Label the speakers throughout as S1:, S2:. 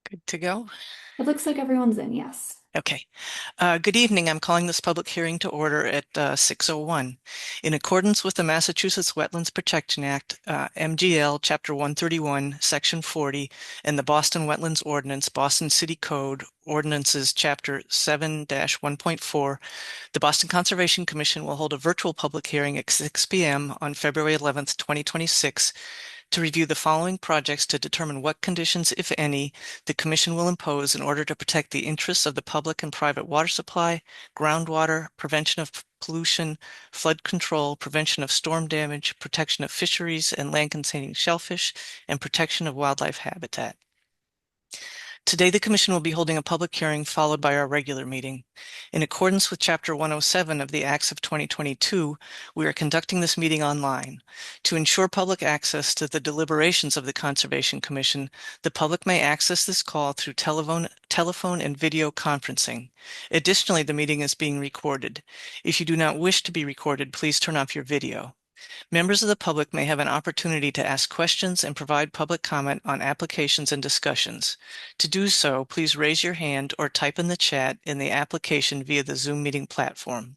S1: Good to go.
S2: It looks like everyone's in, yes.
S1: Okay. Good evening. I'm calling this public hearing to order at 6:01. In accordance with the Massachusetts Wetlands Protection Act, MGL Chapter 131, Section 40, and the Boston Wetlands Ordinance, Boston City Code, Ordinances Chapter 7-1.4, the Boston Conservation Commission will hold a virtual public hearing at 6 p.m. on February 11th, 2026, to review the following projects to determine what conditions, if any, the Commission will impose in order to protect the interests of the public and private water supply, groundwater, prevention of pollution, flood control, prevention of storm damage, protection of fisheries and land-containing shellfish, and protection of wildlife habitat. Today, the Commission will be holding a public hearing followed by our regular meeting. In accordance with Chapter 107 of the Acts of 2022, we are conducting this meeting online. To ensure public access to the deliberations of the Conservation Commission, the public may access this call through telephone and video conferencing. Additionally, the meeting is being recorded. If you do not wish to be recorded, please turn off your video. Members of the public may have an opportunity to ask questions and provide public comment on applications and discussions. To do so, please raise your hand or type in the chat in the application via the Zoom meeting platform.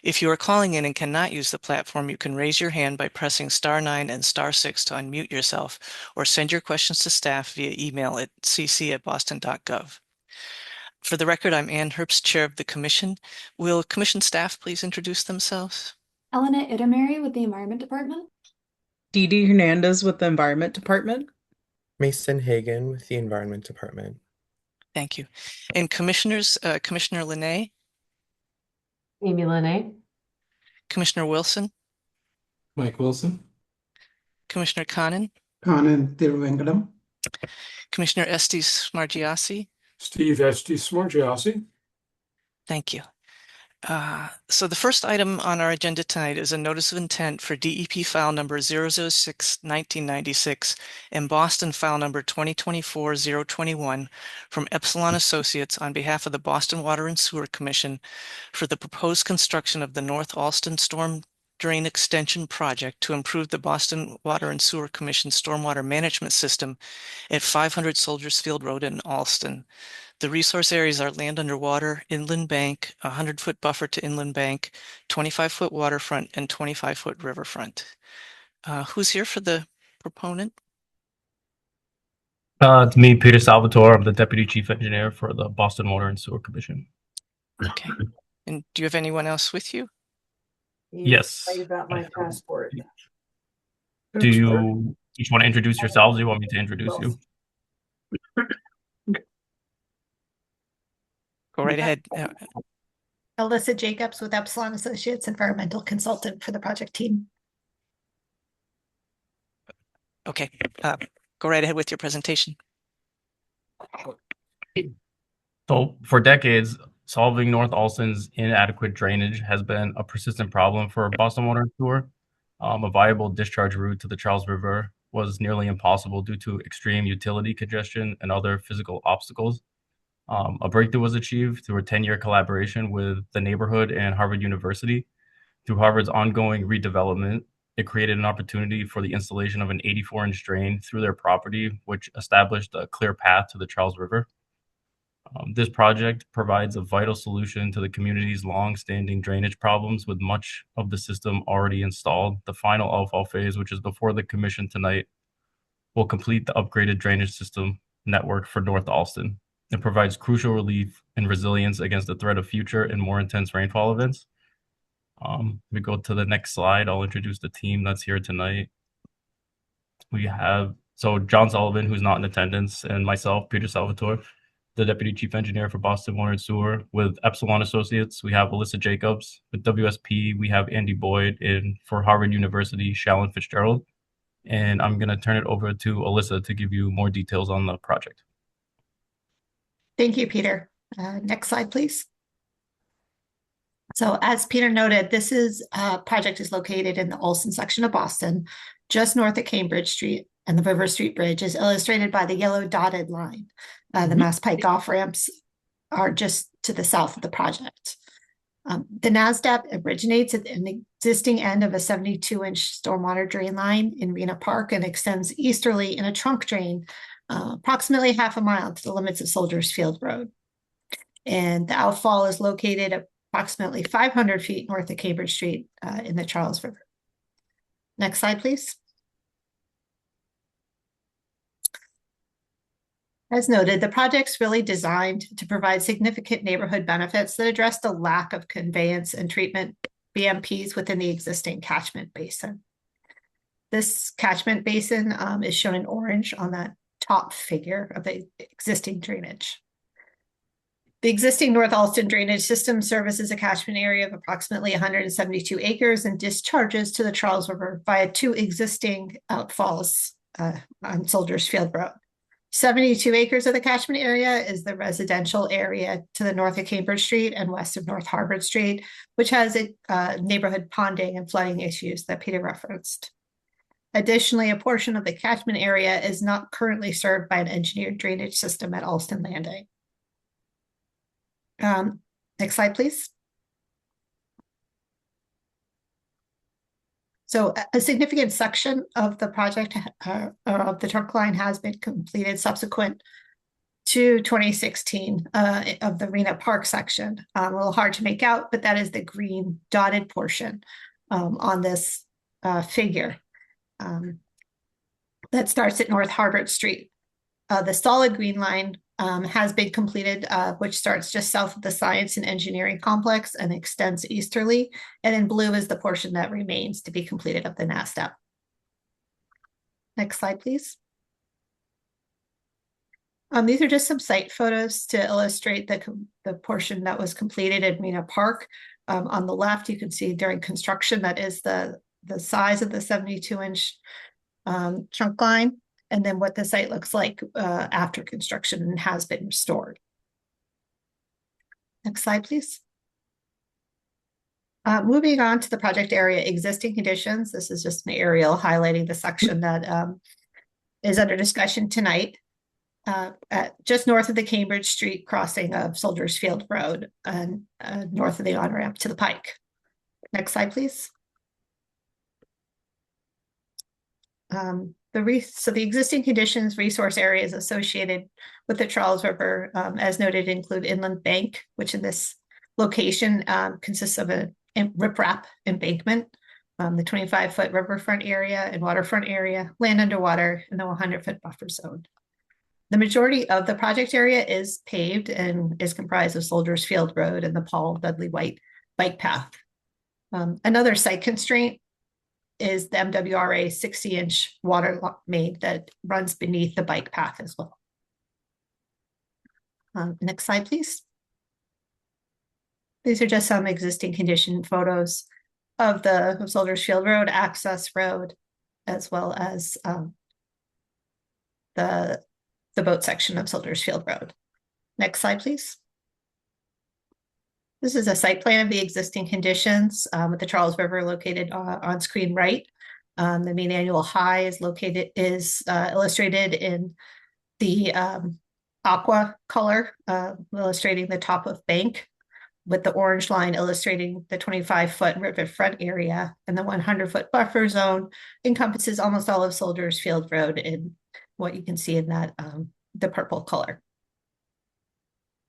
S1: If you are calling in and cannot use the platform, you can raise your hand by pressing *9 and *6 to unmute yourself, or send your questions to staff via email at cc@boston.gov. For the record, I'm Ann Herbst, Chair of the Commission. Will Commission staff please introduce themselves?
S2: Elena Itamari with the Environment Department.
S3: Dee Dee Hernandez with the Environment Department.
S4: Mason Hagan with the Environment Department.
S1: Thank you. And Commissioners, Commissioner Linay,
S5: Amy Linay.
S1: Commissioner Wilson,
S6: Mike Wilson.
S1: Commissioner Conan,
S6: Conan Thiruvengadam.
S1: Commissioner Estes Margiassi.
S6: Steve Estes Margiassi.
S1: Thank you. So the first item on our agenda tonight is a notice of intent for DEP file number 006-1996 and Boston file number 2024-021 from Epsilon Associates on behalf of the Boston Water and Sewer Commission for the proposed construction of the North Allston Storm Drain Extension Project to improve the Boston Water and Sewer Commission stormwater management system at 500 Soldiers Field Road in Allston. The resource areas are land underwater, inland bank, 100-foot buffer to inland bank, 25-foot waterfront, and 25-foot riverfront. Who's here for the proponent?
S7: It's me, Peter Salvatore. I'm the Deputy Chief Engineer for the Boston Water and Sewer Commission.
S1: Okay. And do you have anyone else with you?
S7: Yes.
S5: I got my passport.
S7: Do you each want to introduce yourselves? Or do you want me to introduce you?
S1: Go right ahead.
S8: Alyssa Jacobs with Epsilon Associates, environmental consultant for the project team.
S1: Okay, go right ahead with your presentation.
S7: So for decades, solving North Allston's inadequate drainage has been a persistent problem for Boston Water and Sewer. A viable discharge route to the Charles River was nearly impossible due to extreme utility congestion and other physical obstacles. A breakthrough was achieved through a 10-year collaboration with the neighborhood and Harvard University. Through Harvard's ongoing redevelopment, it created an opportunity for the installation of an 84-inch drain through their property, which established a clear path to the Charles River. This project provides a vital solution to the community's long-standing drainage problems, with much of the system already installed. The final outfall phase, which is before the commission tonight, will complete the upgraded drainage system network for North Allston. It provides crucial relief and resilience against the threat of future and more intense rainfall events. We go to the next slide. I'll introduce the team that's here tonight. We have John Sullivan, who's not in attendance, and myself, Peter Salvatore, the Deputy Chief Engineer for Boston Water and Sewer. With Epsilon Associates, we have Alyssa Jacobs. With WSP, we have Andy Boyd, and for Harvard University, Shallon Fitzgerald. And I'm going to turn it over to Alyssa to give you more details on the project.
S8: Thank you, Peter. Next slide, please. So as Peter noted, this project is located in the Allston section of Boston, just north of Cambridge Street, and the River Street Bridge is illustrated by the yellow dotted line. The Mass Pike off-ramps are just to the south of the project. The NASDAP originates at an existing end of a 72-inch stormwater drain line in Rena Park and extends easterly in a trunk drain approximately half a mile to the limits of Soldiers Field Road. And the outfall is located approximately 500 feet north of Cambridge Street in the Charles River. Next slide, please. As noted, the project's really designed to provide significant neighborhood benefits that address the lack of conveyance and treatment BMPs within the existing catchment basin. This catchment basin is shown in orange on that top figure of the existing drainage. The existing North Allston drainage system services a catchment area of approximately 172 acres and discharges to the Charles River via 2 existing outfalls on Soldiers Field Road. 72 acres of the catchment area is the residential area to the north of Cambridge Street and west of North Harvard Street, which has neighborhood ponding and flooding issues that Peter referenced. Additionally, a portion of the catchment area is not currently served by an engineered drainage system at Allston Landing. Next slide, please. So a significant section of the project of the trunk line has been completed subsequent to 2016 of the Rena Park section. A little hard to make out, but that is the green dotted portion on this figure that starts at North Harvard Street. The solid green line has been completed, which starts just south of the Science and Engineering Complex and extends easterly. And in blue is the portion that remains to be completed of the NASDAP. Next slide, please. These are just some site photos to illustrate the portion that was completed at Rena Park. On the left, you can see during construction, that is the size of the 72-inch trunk line, and then what the site looks like after construction and has been restored. Next slide, please. Moving on to the project area existing conditions. This is just an aerial highlighting the section that is under discussion tonight. Just north of the Cambridge Street crossing of Soldiers Field Road and north of the on-ramp to the Pike. Next slide, please. So the existing conditions, resource areas associated with the Charles River, as noted, include Inland Bank, which in this location consists of a riprap embankment, the 25-foot riverfront area and waterfront area, land underwater, and the 100-foot buffer zone. The majority of the project area is paved and is comprised of Soldiers Field Road and the Paul Dudley White bike path. Another site constraint is the MWRA 60-inch water main that runs beneath the bike path as well. Next slide, please. These are just some existing condition photos of the Soldiers Field Road access road, as well as the boat section of Soldiers Field Road. Next slide, please. This is a site plan of the existing conditions with the Charles River located on screen right. The mean annual high is illustrated in the aqua color, illustrating the top of bank, with the orange line illustrating the 25-foot riverfront area, and the 100-foot buffer zone encompasses almost all of Soldiers Field Road in what you can see in that the purple color.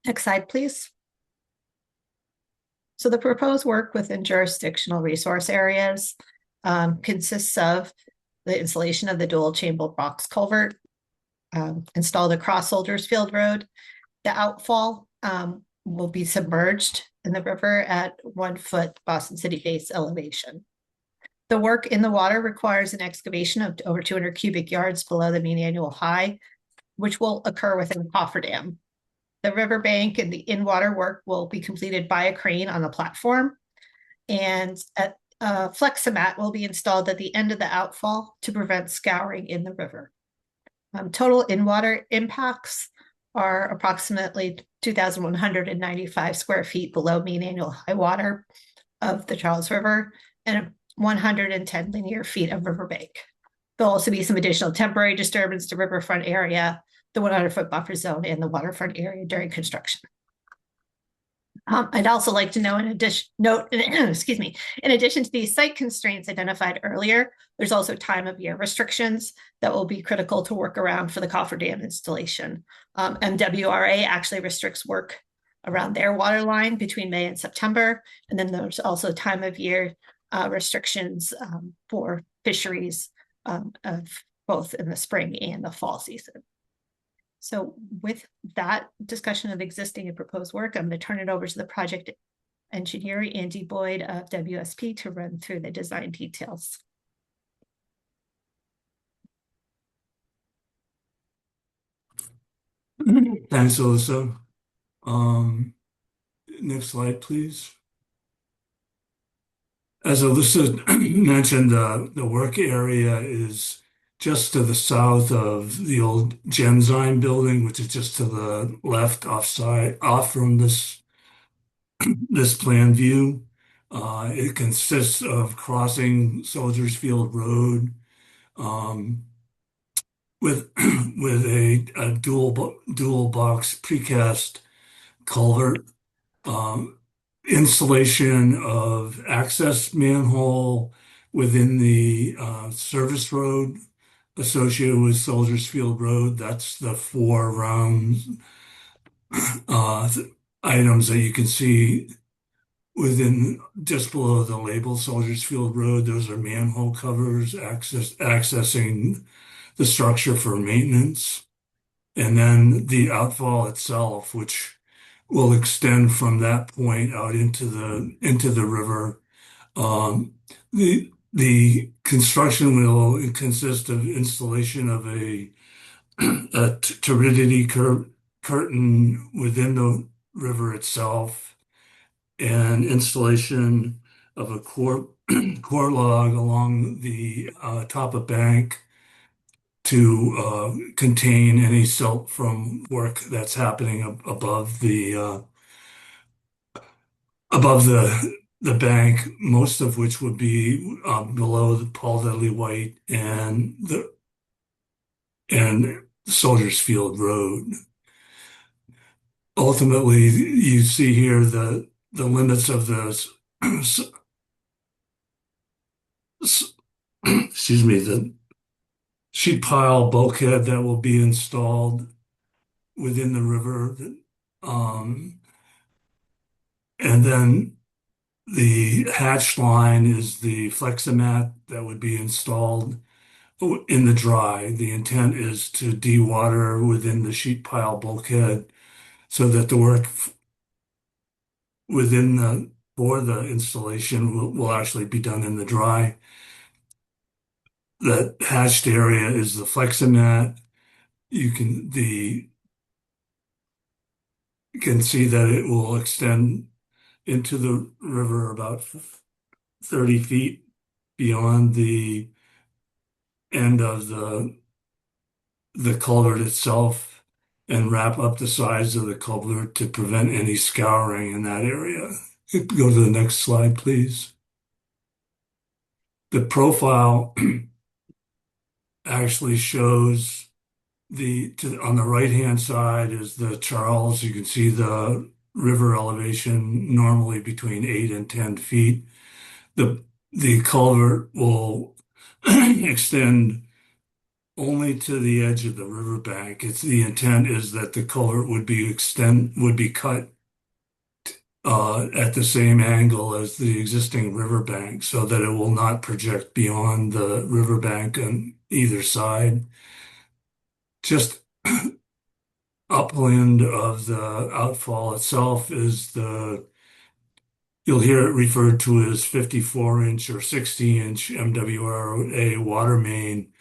S8: Next slide, please. So the proposed work within jurisdictional resource areas consists of the installation of the dual chamber box culvert installed across Soldiers Field Road. The outfall will be submerged in the river at 1 foot Boston City base elevation. The work in the water requires an excavation of over 200 cubic yards below the mean annual high, which will occur within the cofferdam. The riverbank and the in-water work will be completed by a crane on the platform, and a Fleximat will be installed at the end of the outfall to prevent scouring in the river. Total in-water impacts are approximately 2,195 square feet below mean annual high water of the Charles River and 110 linear feet of riverbank. There'll also be some additional temporary disturbance to riverfront area, the 100-foot buffer zone, and the waterfront area during construction. I'd also like to know, excuse me, in addition to these site constraints identified earlier, there's also time of year restrictions that will be critical to work around for the cofferdam installation. MWRA actually restricts work around their water line between May and September. And then there's also time of year restrictions for fisheries of both in the spring and the fall season. So with that discussion of existing and proposed work, I'm going to turn it over to the project engineer, Andy Boyd of WSP, to run through the design details.
S9: Thanks, Alyssa. Next slide, please. As Alyssa mentioned, the work area is just to the south of the old Genzyme building, which is just to the left off from this plan view. It consists of crossing Soldiers Field Road with a dual box precast culvert, installation of access manhole within the service road associated with Soldiers Field Road. That's the 4 round items that you can see within just below the label Soldiers Field Road. Those are manhole covers accessing the structure for maintenance. And then the outfall itself, which will extend from that point out into the river. The construction will consist of installation of a turbidity curtain within the river itself, and installation of a core log along the top of bank to contain any silt from work that's happening above the bank, most of which would be below the Paul Dudley White and Soldiers Field Road. Ultimately, you see here the limits of the excuse me, the sheet pile bulkhead that will be installed within the river. And then the hatch line is the Fleximat that would be installed in the dry. The intent is to dewater within the sheet pile bulkhead so that the work for the installation will actually be done in the dry. The hatched area is the Fleximat. You can see that it will extend into the river about 30 feet beyond the end of the culvert itself and wrap up the sides of the culvert to prevent any scouring in that area. Go to the next slide, please. The profile actually shows on the right-hand side is the Charles. You can see the river elevation normally between 8 and 10 feet. The culvert will extend only to the edge of the riverbank. The intent is that the culvert would be cut at the same angle as the existing riverbank so that it will not project beyond the riverbank on either side. Just upland of the outfall itself is you'll hear it referred to as 54-inch or 60-inch MWRA water main.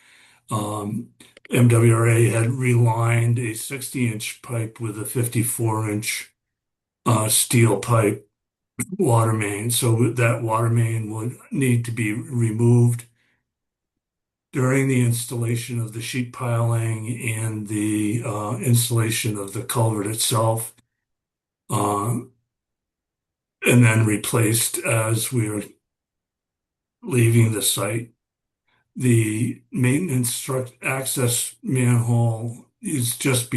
S9: MWRA had relined a 60-inch pipe with a 54-inch steel pipe water main, so that water main would need to be removed during the installation of the sheet piling and the installation of the culvert itself, and then replaced as we're leaving the site. The maintenance access manhole is just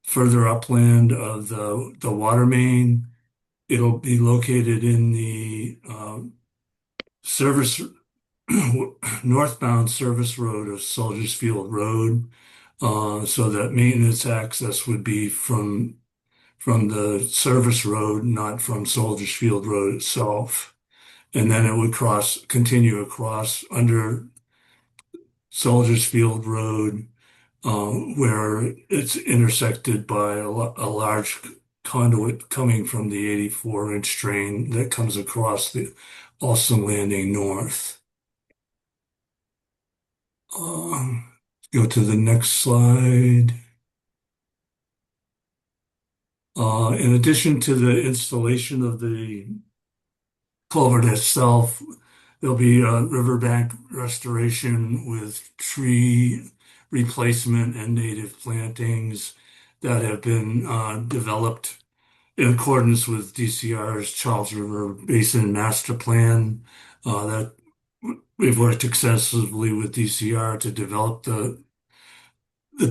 S9: further upland of the water main. It'll be located in the service northbound service road of Soldiers Field Road, so that maintenance access would be from the service road, not from Soldiers Field Road itself. And then it would continue across under Soldiers Field Road, where it's intersected by a large conduit coming from the 84-inch drain that comes across the Alston Landing North. Go to the next slide. In addition to the installation of the culvert itself, there'll be a riverbank restoration with tree replacement and native plantings that have been developed in accordance with DCR's Charles River Basin Master Plan. That we've worked extensively with DCR to develop the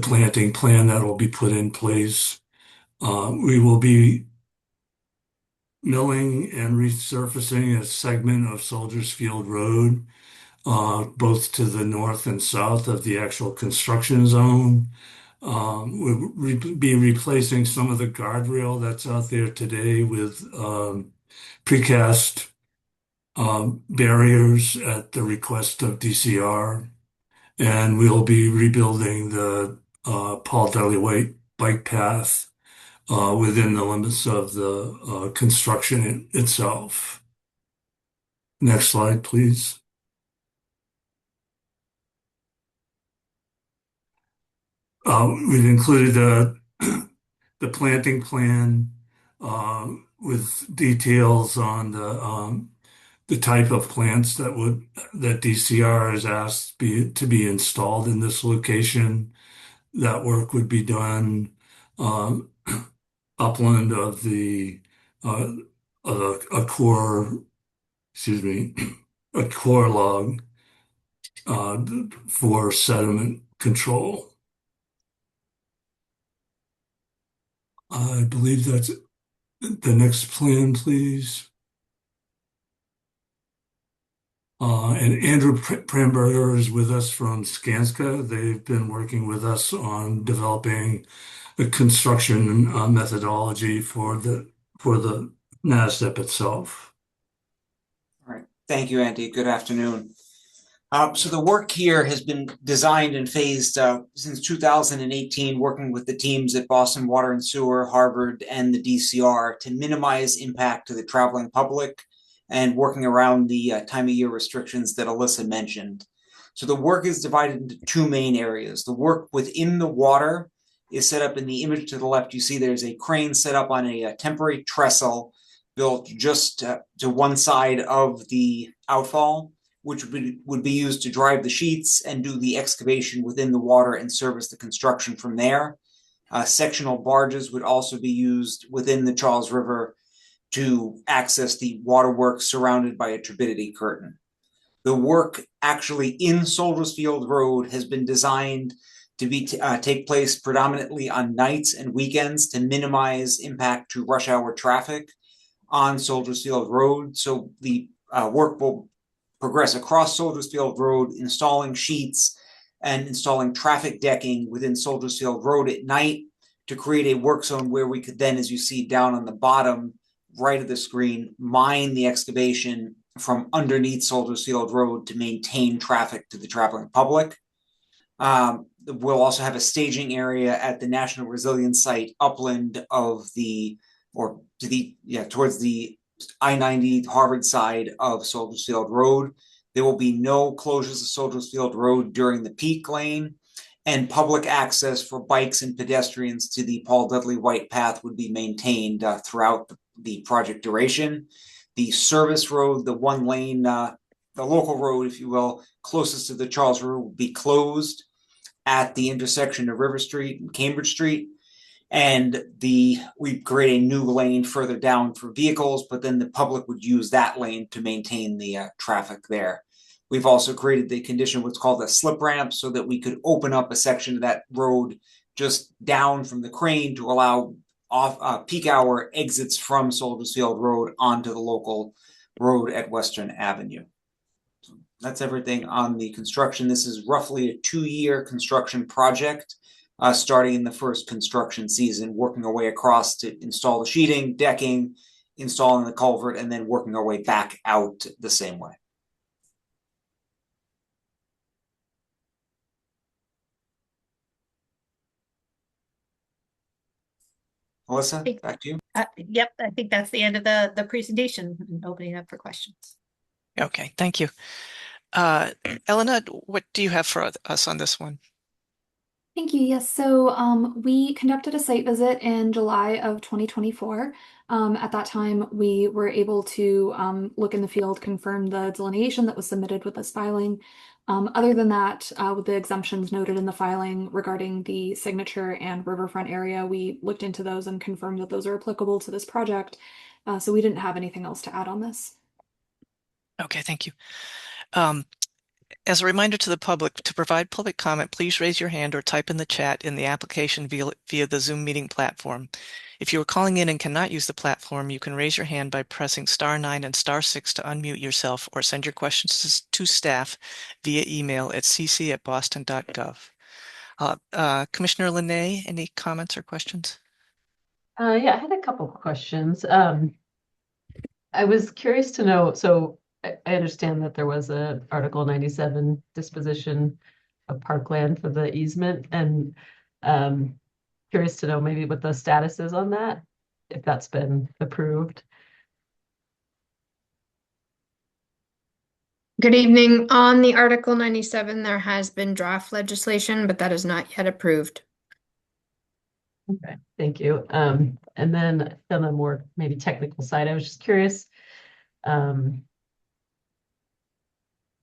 S9: planting plan that will be put in place. We will be milling and resurfacing a segment of Soldiers Field Road, both to the north and south of the actual construction zone. We'll be replacing some of the guardrail that's out there today with precast barriers at the request of DCR. And we'll be rebuilding the Paul Dudley White bike path within the limits of the construction itself. Next slide, please. We've included the planting plan with details on the type of plants that DCR has asked to be installed in this location. That work would be done upland of a core log for sediment control. I believe that's the next plan, please. And Andrew Pramberger is with us from Skanska. They've been working with us on developing the construction methodology for the NASDEP itself.
S10: All right. Thank you, Andy. Good afternoon. So the work here has been designed and phased since 2018, working with the teams at Boston Water and Sewer, Harvard, and the DCR to minimize impact to the traveling public and working around the time of year restrictions that Alyssa mentioned. So the work is divided into two main areas. The work within the water is set up in the image to the left. You see there's a crane set up on a temporary trestle built just to one side of the outfall, which would be used to drive the sheets and do the excavation within the water and service the construction from there. Sectional barges would also be used within the Charles River to access the waterworks surrounded by a turbidity curtain. The work actually in Soldiers Field Road has been designed to take place predominantly on nights and weekends to minimize impact to rush hour traffic on Soldiers Field Road. So the work will progress across Soldiers Field Road, installing sheets and installing traffic decking within Soldiers Field Road at night to create a work zone where we could then, as you see down on the bottom right of the screen, mine the excavation from underneath Soldiers Field Road to maintain traffic to the traveling public. We'll also have a staging area at the National Resilience Site upland of towards the I-90 Harvard side of Soldiers Field Road. There will be no closures of Soldiers Field Road during the peak lane, and public access for bikes and pedestrians to the Paul Dudley White path would be maintained throughout the project duration. The service road, the one lane, the local road, if you will, closest to the Charles River will be closed at the intersection of River Street and Cambridge Street. And we create a new lane further down for vehicles, but then the public would use that lane to maintain the traffic there. We've also created the condition what's called a slip ramp so that we could open up a section of that road just down from the crane to allow peak hour exits from Soldiers Field Road onto the local road at Western Avenue. So that's everything on the construction. This is roughly a 2-year construction project, starting in the first construction season, working our way across to install the sheeting, decking, installing the culvert, and then working our way back out the same way. Alyssa, back to you.
S8: Yep, I think that's the end of the presentation and opening up for questions.
S1: Okay, thank you. Elena, what do you have for us on this one?
S2: Thank you. Yes, so we conducted a site visit in July of 2024. At that time, we were able to look in the field, confirm the delineation that was submitted with this filing. Other than that, with the exemptions noted in the filing regarding the signature and riverfront area, we looked into those and confirmed that those are applicable to this project. So we didn't have anything else to add on this.
S1: Okay, thank you. As a reminder to the public, to provide public comment, please raise your hand or type in the chat in the application via the Zoom meeting platform. If you are calling in and cannot use the platform, you can raise your hand by pressing *9 and *6 to unmute yourself, or send your questions to staff via email at cc@boston.gov. Commissioner Linay, any comments or questions?
S5: Yeah, I had a couple questions. I was curious to know, so I understand that there was a Article 97 disposition of parkland for the easement, and curious to know maybe what the status is on that, if that's been approved.
S11: Good evening. On the Article 97, there has been draft legislation, but that is not yet approved.
S5: Okay, thank you. And then on the more maybe technical side, I was just curious,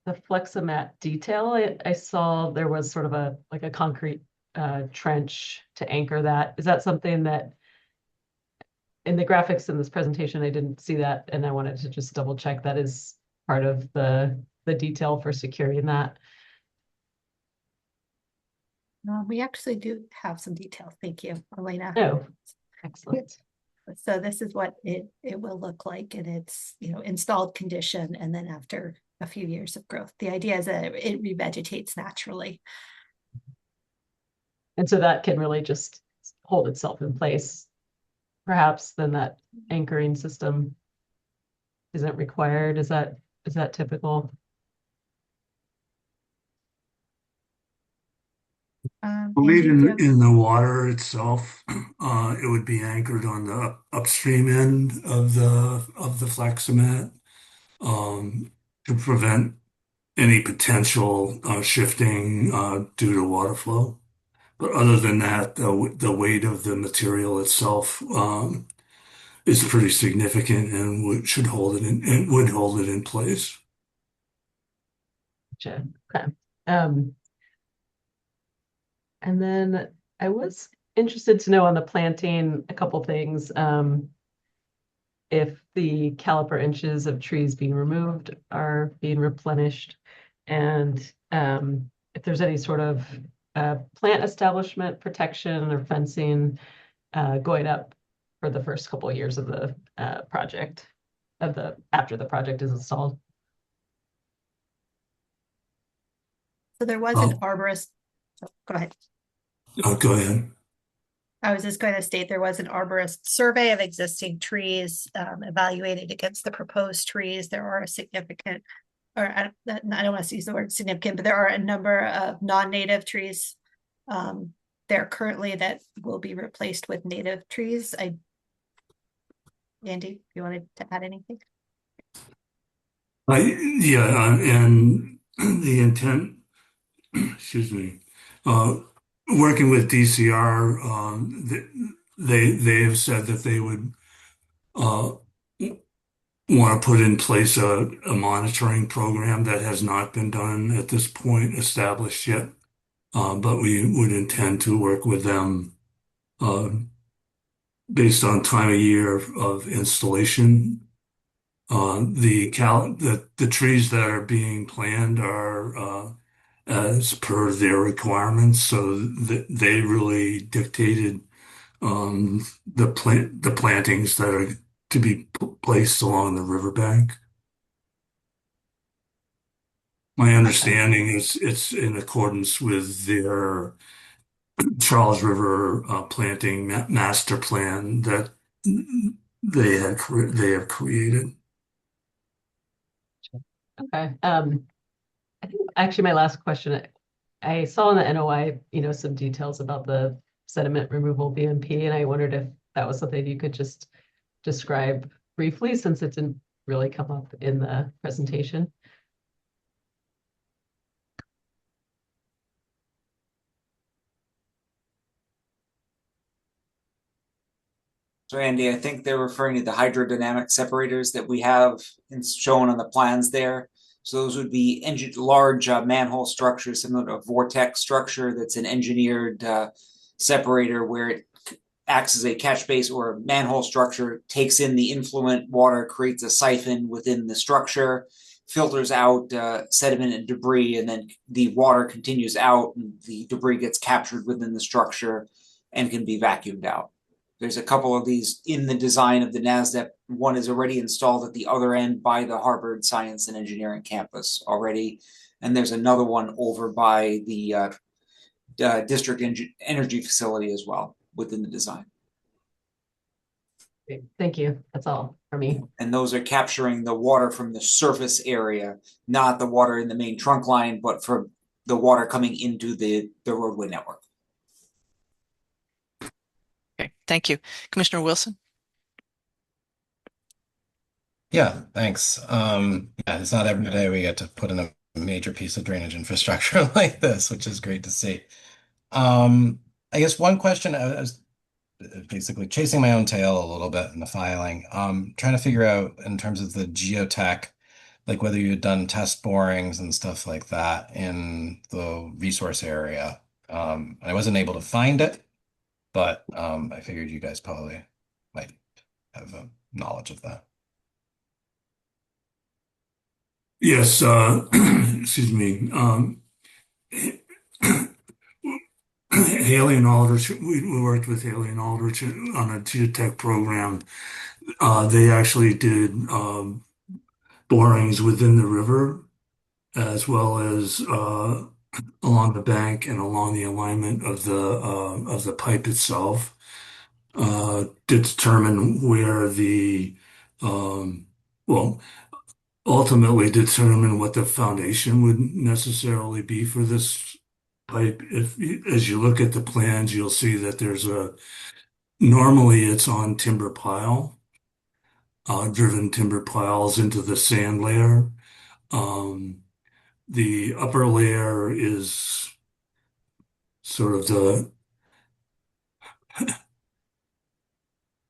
S5: the Fleximat detail, I saw there was sort of a concrete trench to anchor that. Is that something that in the graphics in this presentation, I didn't see that, and I wanted to just double check that is part of the detail for securing that?
S8: We actually do have some details. Thank you, Elena.
S5: Oh, excellent.
S8: So this is what it will look like in its installed condition, and then after a few years of growth. The idea is that it revegetates naturally.
S5: And so that can really just hold itself in place. Perhaps then that anchoring system isn't required. Is that typical?
S9: Believe in the water itself, it would be anchored on the upstream end of the Fleximat to prevent any potential shifting due to water flow. But other than that, the weight of the material itself is pretty significant and would hold it in place.
S5: Gotcha. Okay. And then I was interested to know on the planting a couple things. If the caliper inches of trees being removed are being replenished, and if there's any sort of plant establishment protection or fencing going up for the first couple of years of the project, after the project is installed.
S8: So there was an arborist. Oh, go ahead.
S9: Go ahead.
S8: I was just going to state there was an arborist survey of existing trees evaluated against the proposed trees. There are a significant, or I don't want to use the word significant, but there are a number of non-native trees there currently that will be replaced with native trees. Andy, you wanted to add anything?
S9: Yeah, and the intent, excuse me, working with DCR, they have said that they would want to put in place a monitoring program that has not been done at this point, established yet. But we would intend to work with them based on time of year of installation. The trees that are being planned are as per their requirements. So they really dictated the plantings that are to be placed along the riverbank. My understanding is it's in accordance with their Charles River planting master plan that they have created.
S5: Okay. I think actually my last question, I saw in the NOI, some details about the sediment removal BMP, and I wondered if that was something you could just describe briefly since it didn't really come up in the presentation.
S10: So Andy, I think they're referring to the hydrodynamic separators that we have shown on the plans there. So those would be large manhole structures, similar to a vortex structure that's an engineered separator where it acts as a catch base or a manhole structure, takes in the influent water, creates a siphon within the structure, filters out sediment and debris, and then the water continues out and the debris gets captured within the structure and can be vacuumed out. There's a couple of these in the design of the NASDAQ. One is already installed at the other end by the Harvard Science and Engineering campus already. And there's another one over by the district energy facility as well within the design.
S5: Great. Thank you. That's all for me.
S10: And those are capturing the water from the surface area, not the water in the main trunk line, but from the water coming into the roadway network.
S1: Okay, thank you. Commissioner Wilson?
S12: Yeah, thanks. Yeah, it's not every day we get to put in a major piece of drainage infrastructure like this, which is great to see. I guess one question, I was basically chasing my own tail a little bit in the filing, trying to figure out in terms of the geotech, like whether you had done test borings and stuff like that in the resource area. I wasn't able to find it, but I figured you guys probably might have a knowledge of that.
S9: Yes, excuse me. Haley and Aldrich, we worked with Haley and Aldrich on a geotech program. They actually did borings within the river as well as along the bank and along the alignment of the pipe itself to determine where ultimately determine what the foundation would necessarily be for this pipe. As you look at the plans, you'll see that normally it's on timber pile, driven timber piles into the sand layer. The upper layer is sort of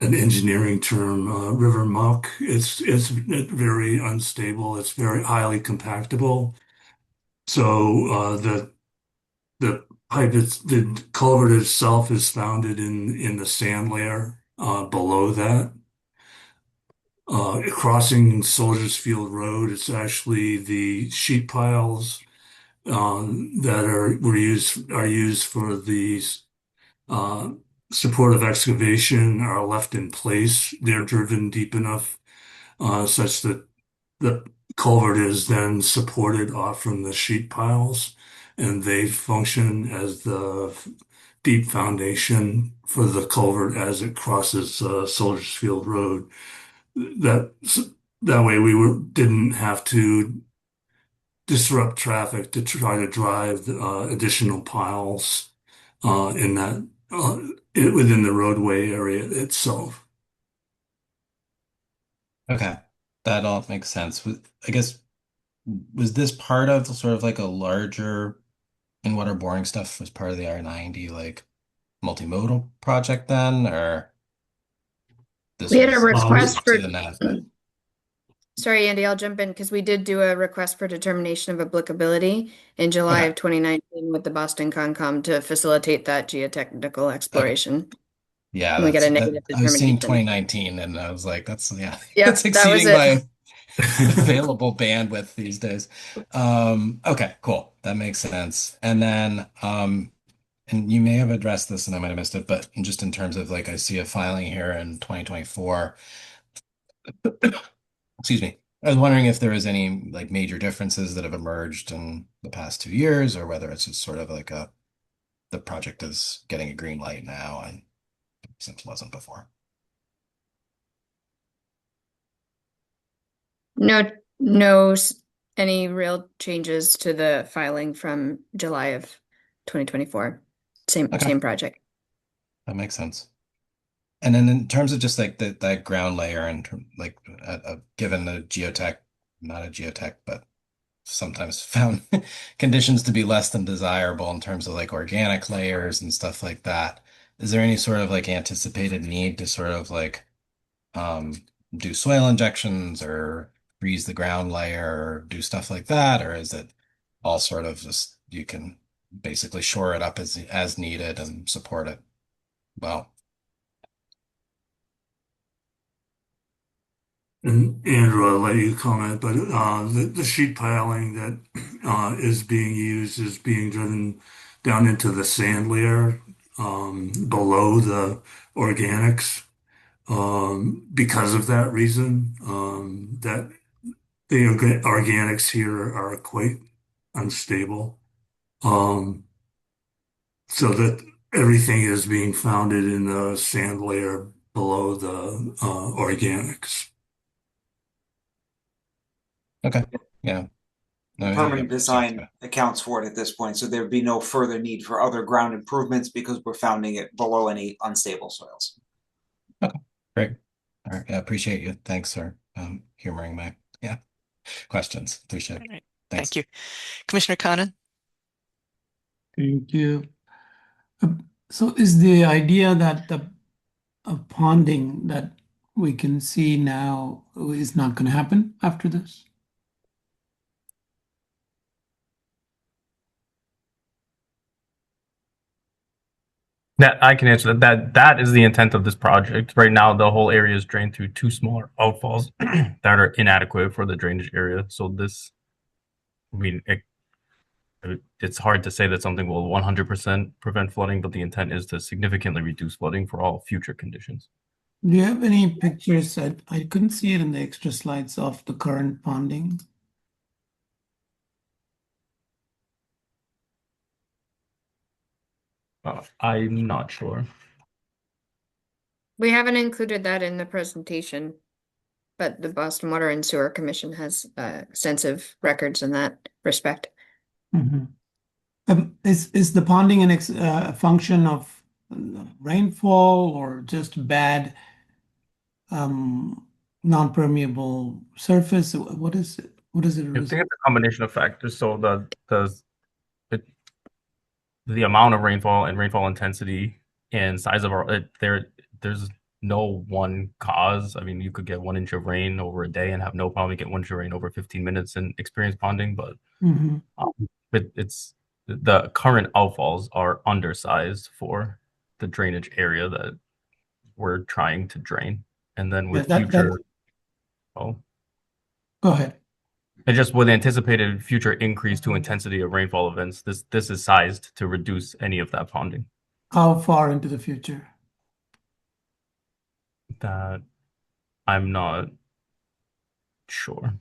S9: an engineering term, river muck. It's very unstable. It's very highly compactable. So the culvert itself is founded in the sand layer below that. Crossing Soldiers Field Road, it's actually the sheet piles that are used for these supportive excavation are left in place. They're driven deep enough such that the culvert is then supported off from the sheet piles, and they function as the deep foundation for the culvert as it crosses Soldiers Field Road. That way didn't have to disrupt traffic to try to drive additional piles in that within the roadway area itself.
S12: Okay, that all makes sense. I guess, was this part of sort of like a larger in water boring stuff was part of the R90 like multimodal project then, or this
S11: We had a
S12: was
S11: request
S12: up
S11: for,
S12: to the NASDAQ?
S11: sorry, Andy, I'll jump in because we did do a request for determination of applicability in July
S12: Okay.
S11: of 2019 with the Boston Concom to facilitate that geotechnical exploration.
S12: Yeah,
S11: And we got a
S12: that
S11: negative
S12: I was seeing
S11: determination.
S12: 2019 and I was like, that's
S11: Yep,
S12: that's
S11: that was
S12: exceeding
S11: it.
S12: available bandwidth these days. Okay, cool. That makes sense. And then, and you may have addressed this and I might have missed it, but just in terms of like, I see a filing here in 2024. Excuse me. I was wondering if there is any like major differences that have emerged in the past 2 years, or whether it's just sort of like the project is getting a green light now and since it wasn't before.
S11: No, any real changes to the filing from July of 2024. Same project.
S12: That makes sense. And then in terms of just like that ground layer and like given the geotech, not a geotech, but sometimes found conditions to be less than desirable in terms of like organic layers and stuff like that. Is there any sort of like anticipated need to sort of like do soil injections or freeze the ground layer or do stuff like that? Or is it all sort of just you can basically shore it up as needed and support it well?
S9: And Andrew, I'll let you comment, but the sheet piling that is being used is being driven down into the sand layer below the organics because of that reason that the organics here are quite unstable. So that everything is being founded in the sand layer below the organics.
S12: Okay. Yeah. No, yeah,
S10: Permanent design accounts for it at this point, so there'd be no further need for other ground improvements because we're founding it below any unstable soils.
S12: Okay, great. All right, I appreciate you. Thanks for humoring my questions. Appreciate it.
S1: All right.
S12: Thanks.
S1: Thank you. Commissioner Conan?
S6: Thank you. So is the idea that the ponding that we can see now is not going to happen after this?
S7: That I can answer that. That is the intent of this project. Right now, the whole area is drained through two smaller outfalls that are inadequate for the drainage area. So this, I mean, it's hard to say that something will 100% prevent flooding, but the intent is to significantly reduce flooding for all future conditions.
S6: Do you have any pictures? I couldn't see it in the extra slides of the current ponding.
S7: I'm not sure.
S11: We haven't included that in the presentation, but the Boston Water and Sewer Commission has extensive records in that respect.
S6: Mm-hmm. Is the ponding a function of rainfall or just bad non-permeable surface? What is it? What is it?
S7: I think it's a combination of factors. So the amount of rainfall and rainfall intensity and size of there's no one cause. I mean, you could get 1 inch of rain over a day and have no problem. You get 1 inch of rain over 15 minutes and experience ponding, but it's the current outfalls are undersized for the drainage area that we're trying to drain. And then with go
S6: ahead.
S7: And just with anticipated future increase to intensity of rainfall events, this is sized to reduce any of that ponding.
S6: How far into the future?
S7: That I'm not sure.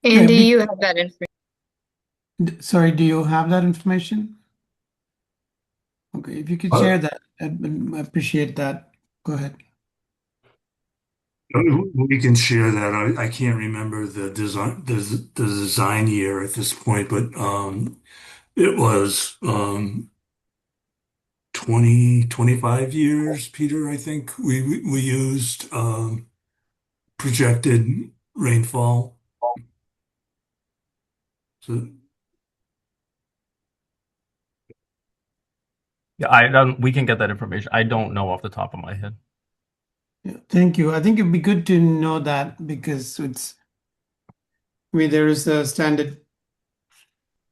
S11: Andy, you have that information.
S6: Sorry, do you have that information? Okay, if you could share that, I appreciate that. Go ahead.
S9: We can share that. I can't remember the design year at this point, but it was 25 years, Peter, I think we used projected rainfall. So
S7: yeah, we can get that information. I don't know off the top of my head.
S6: Yeah, thank you. I think it'd be good to know that because there is a standard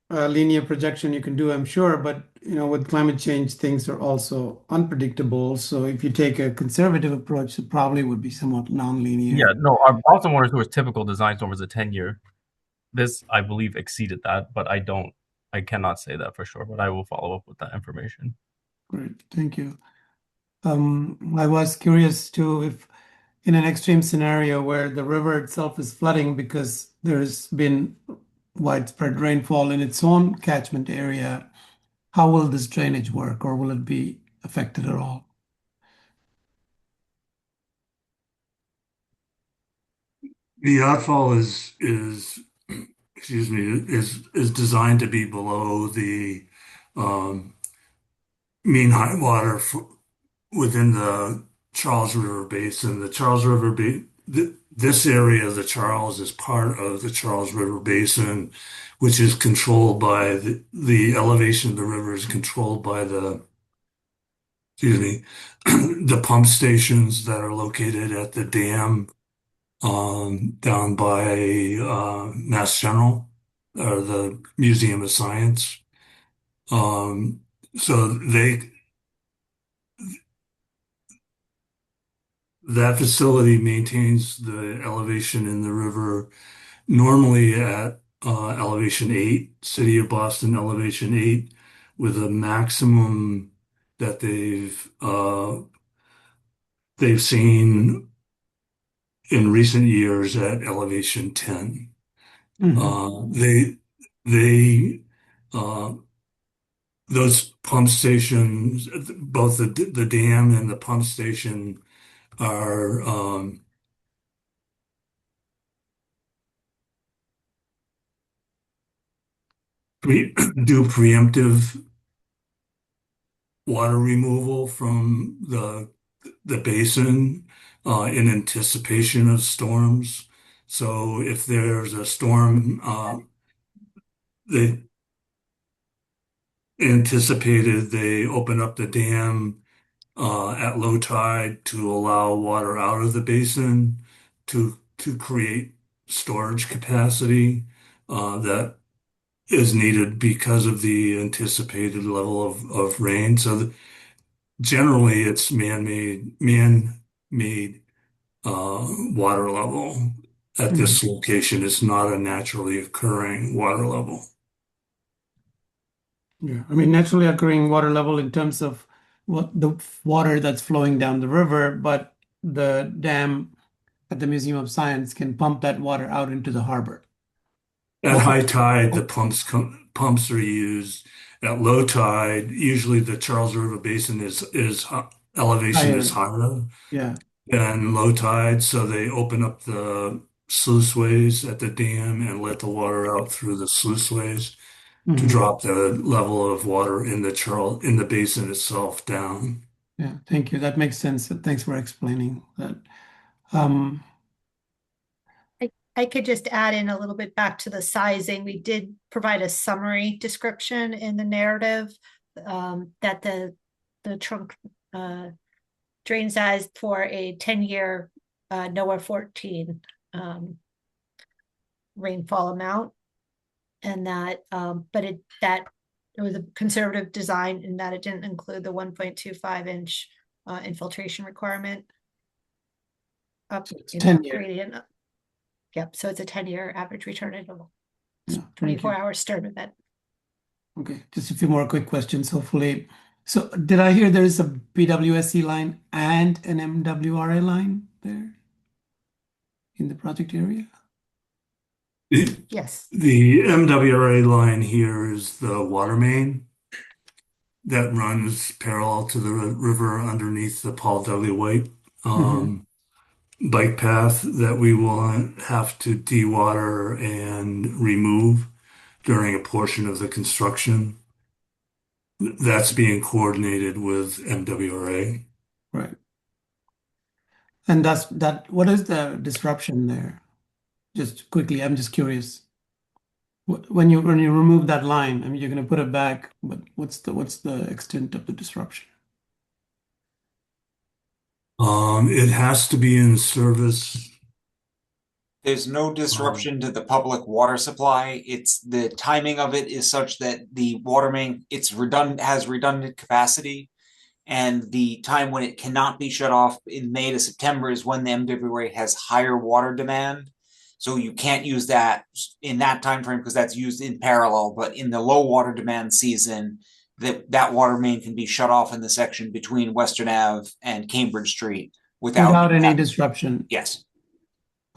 S6: linear projection you can do, I'm sure, but with climate change, things are also unpredictable. So if you take a conservative approach, it probably would be somewhat nonlinear.
S7: Yeah, no, our Boston water sewer's typical design storm was a 10-year. This, I believe, exceeded that, but I cannot say that for sure, but I will follow up with that information.
S6: Great, thank you. I was curious too if in an extreme scenario where the river itself is flooding because there's been widespread rainfall in its own catchment area, how will this drainage work, or will it be affected at all?
S9: The outfall excuse me, is designed to be below the um, mean high water within the Charles River Basin. The Charles River this area of the Charles is part of the Charles River Basin, which is controlled by the elevation of the river is controlled by excuse me, the pump stations that are located at the dam down by Mass General or the Museum of Science. So that facility maintains the elevation in the river normally at elevation 8, City of Boston elevation 8, with a maximum that they've seen in recent years at elevation 10. Those pump stations, both the dam and the pump station are do preemptive water removal from the basin in anticipation of storms. So if there's a storm, they anticipated they open up the dam at low tide to allow water out of the basin to create storage capacity that is needed because of the anticipated level of rain. So generally, it's man-made water level at this location. It's not a naturally occurring water level.
S6: Yeah, I mean, naturally occurring water level in terms of what the water that's flowing down the river, but the dam at the Museum of Science can pump that water out into the harbor.
S9: At high tide, the pumps are used. At low tide, usually the Charles River Basin is elevation is higher
S6: Yeah.
S9: than low tide, so they open up the sluiceways at the dam and let the water out through the sluiceways to drop the level of water in the basin itself down.
S6: Yeah, thank you. That makes sense. Thanks for explaining that.
S8: I could just add in a little bit back to the sizing. We did provide a summary description in the narrative that the trunk drain size for a 10-year NOAA 14 rainfall amount, and that it was a conservative design in that it didn't include the 1.25-inch infiltration requirement. Up in
S6: 10
S8: gradient. Yep, so it's a 10-year average return interval.
S6: Yeah,
S8: 24-hour stern event.
S6: Okay, just a few more quick questions, hopefully. So did I hear there is a BWSC line and an MWRA line there in the project area?
S8: Yes.
S9: The MWRA line here is the water main that runs parallel to the river underneath the Paul W. White bike path that we will have to dewater and remove during a portion of the construction. That's being coordinated with MWRA.
S6: Right. And what is the disruption there? Just quickly, I'm just curious. When you remove that line, I mean, you're going to put it back, but what's the extent of the disruption?
S9: It has to be in service
S10: There's no disruption to the public water supply. It's the timing of it is such that the water main, has redundant capacity. And the time when it cannot be shut off in May to September is when the MWA has higher water demand. So you can't use that in that time frame because that's used in parallel. But in the low water demand season, that water main can be shut off in the section between Western Ave and Cambridge Street
S6: Without any disruption.
S10: Yes.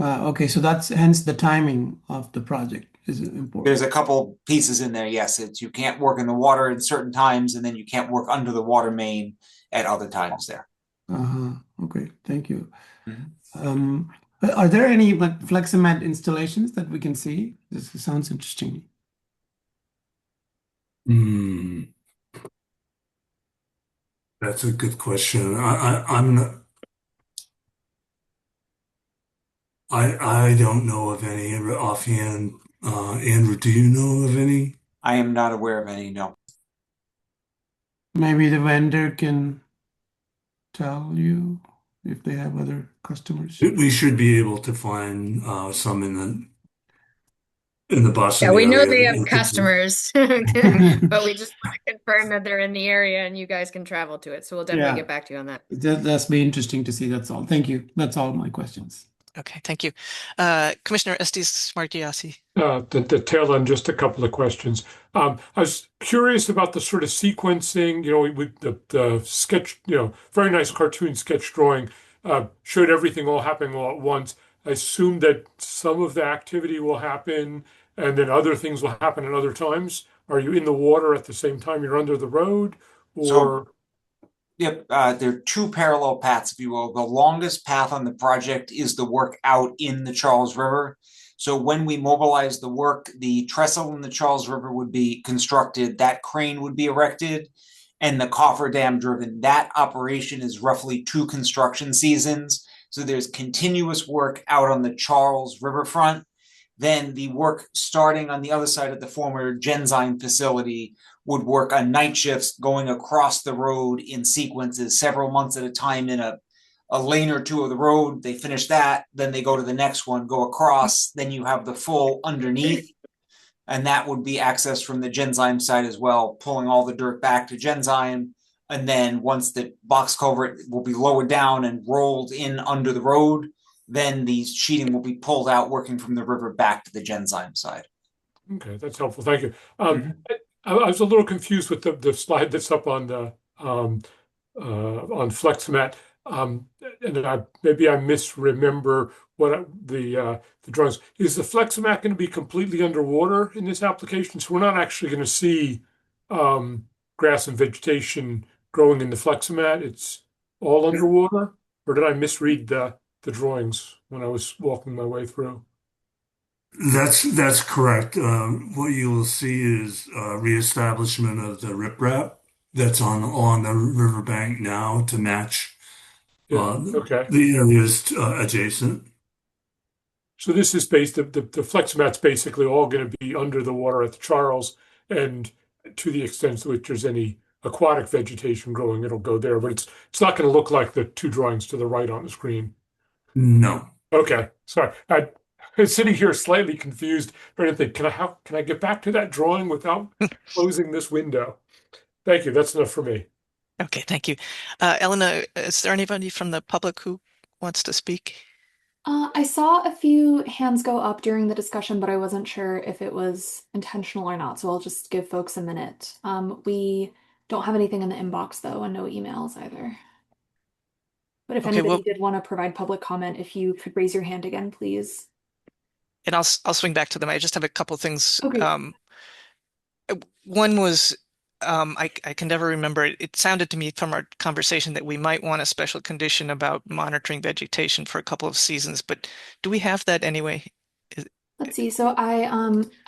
S6: Okay, so that's hence the timing of the project is important.
S10: There's a couple pieces in there. Yes, it's you can't work in the water at certain times, and then you can't work under the water main at other times there.
S6: Okay, thank you. Are there any Fleximat installations that we can see? This sounds interesting.
S9: That's a good question. I'm not. I don't know of any offhand. Andrew, do you know of any?
S10: I am not aware of any, no.
S6: Maybe the vendor can tell you if they have other customers.
S9: We should be able to find some in the Boston
S11: Yeah, we know
S9: area.
S11: they have customers, but we just want to confirm that they're in the area and you guys can travel to it. So we'll definitely get back to you on that.
S6: That's be interesting to see. That's all. Thank you. That's all my questions.
S1: Okay, thank you. Commissioner Estes Martiasi.
S13: The tail end, just a couple of questions. I was curious about the sort of sequencing, with the sketch, very nice cartoon sketch drawing, showed everything all happening all at once. I assume that some of the activity will happen and then other things will happen at other times. Are you in the water at the same time you're under the road, or?
S10: Yep, there are two parallel paths, if you will. The longest path on the project is the work out in the Charles River. So when we mobilize the work, the trestle in the Charles River would be constructed, that crane would be erected, and the cofferdam driven. That operation is roughly 2 construction seasons. So there's continuous work out on the Charles Riverfront. Then the work starting on the other side of the former Genzyme facility would work on night shifts going across the road in sequences several months at a time in a lane or two of the road. They finish that, then they go to the next one, go across, then you have the full underneath. And that would be accessed from the Genzyme side as well, pulling all the dirt back to Genzyme. And then once the box culvert will be lowered down and rolled in under the road, then the sheeting will be pulled out working from the river back to the Genzyme side.
S13: Okay, that's helpful. Thank you. I was a little confused with the slide that's up on the on Fleximat, and maybe I misremember what the drawings. Is the Fleximat going to be completely underwater in this application? So we're not actually going to see grass and vegetation growing in the Fleximat. It's all underwater, or did I misread the drawings when I was walking my way through?
S9: That's correct. What you will see is reestablishment of the riprap that's on the riverbank now to match the areas adjacent.
S13: So this is the Fleximat's basically all going to be under the water at the Charles, and to the extent to which there's any aquatic vegetation growing, it'll go there. But it's not going to look like the 2 drawings to the right on the screen.
S9: No.
S13: Okay, sorry. I'm sitting here slightly confused. But I think, can I get back to that drawing without closing this window? Thank you. That's enough for me.
S1: Okay, thank you. Elena, is there anybody from the public who wants to speak?
S2: I saw a few hands go up during the discussion, but I wasn't sure if it was intentional or not, so I'll just give folks a minute. We don't have anything in the inbox, though, and no emails either. But if anybody did want to provide public comment, if you could raise your hand again, please.
S1: And I'll swing back to them. I just have a couple things.
S2: Okay.
S1: One was, I can never remember. It sounded to me from our conversation that we might want a special condition about monitoring vegetation for a couple of seasons, but do we have that anyway?
S2: Let's see. So I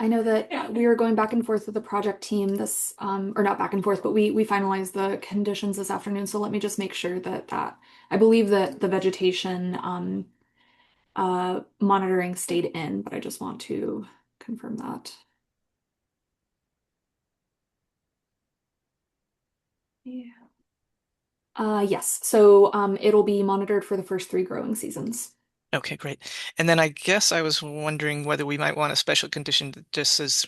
S2: know that we were going back and forth with the project team this, or not back and forth, but we finalized the conditions this afternoon. So let me just make sure that I believe that the vegetation monitoring stayed in, but I just want to confirm that. Yeah. Yes. So it'll be monitored for the first 3 growing seasons.
S1: Okay, great. And then I guess I was wondering whether we might want a special condition that just says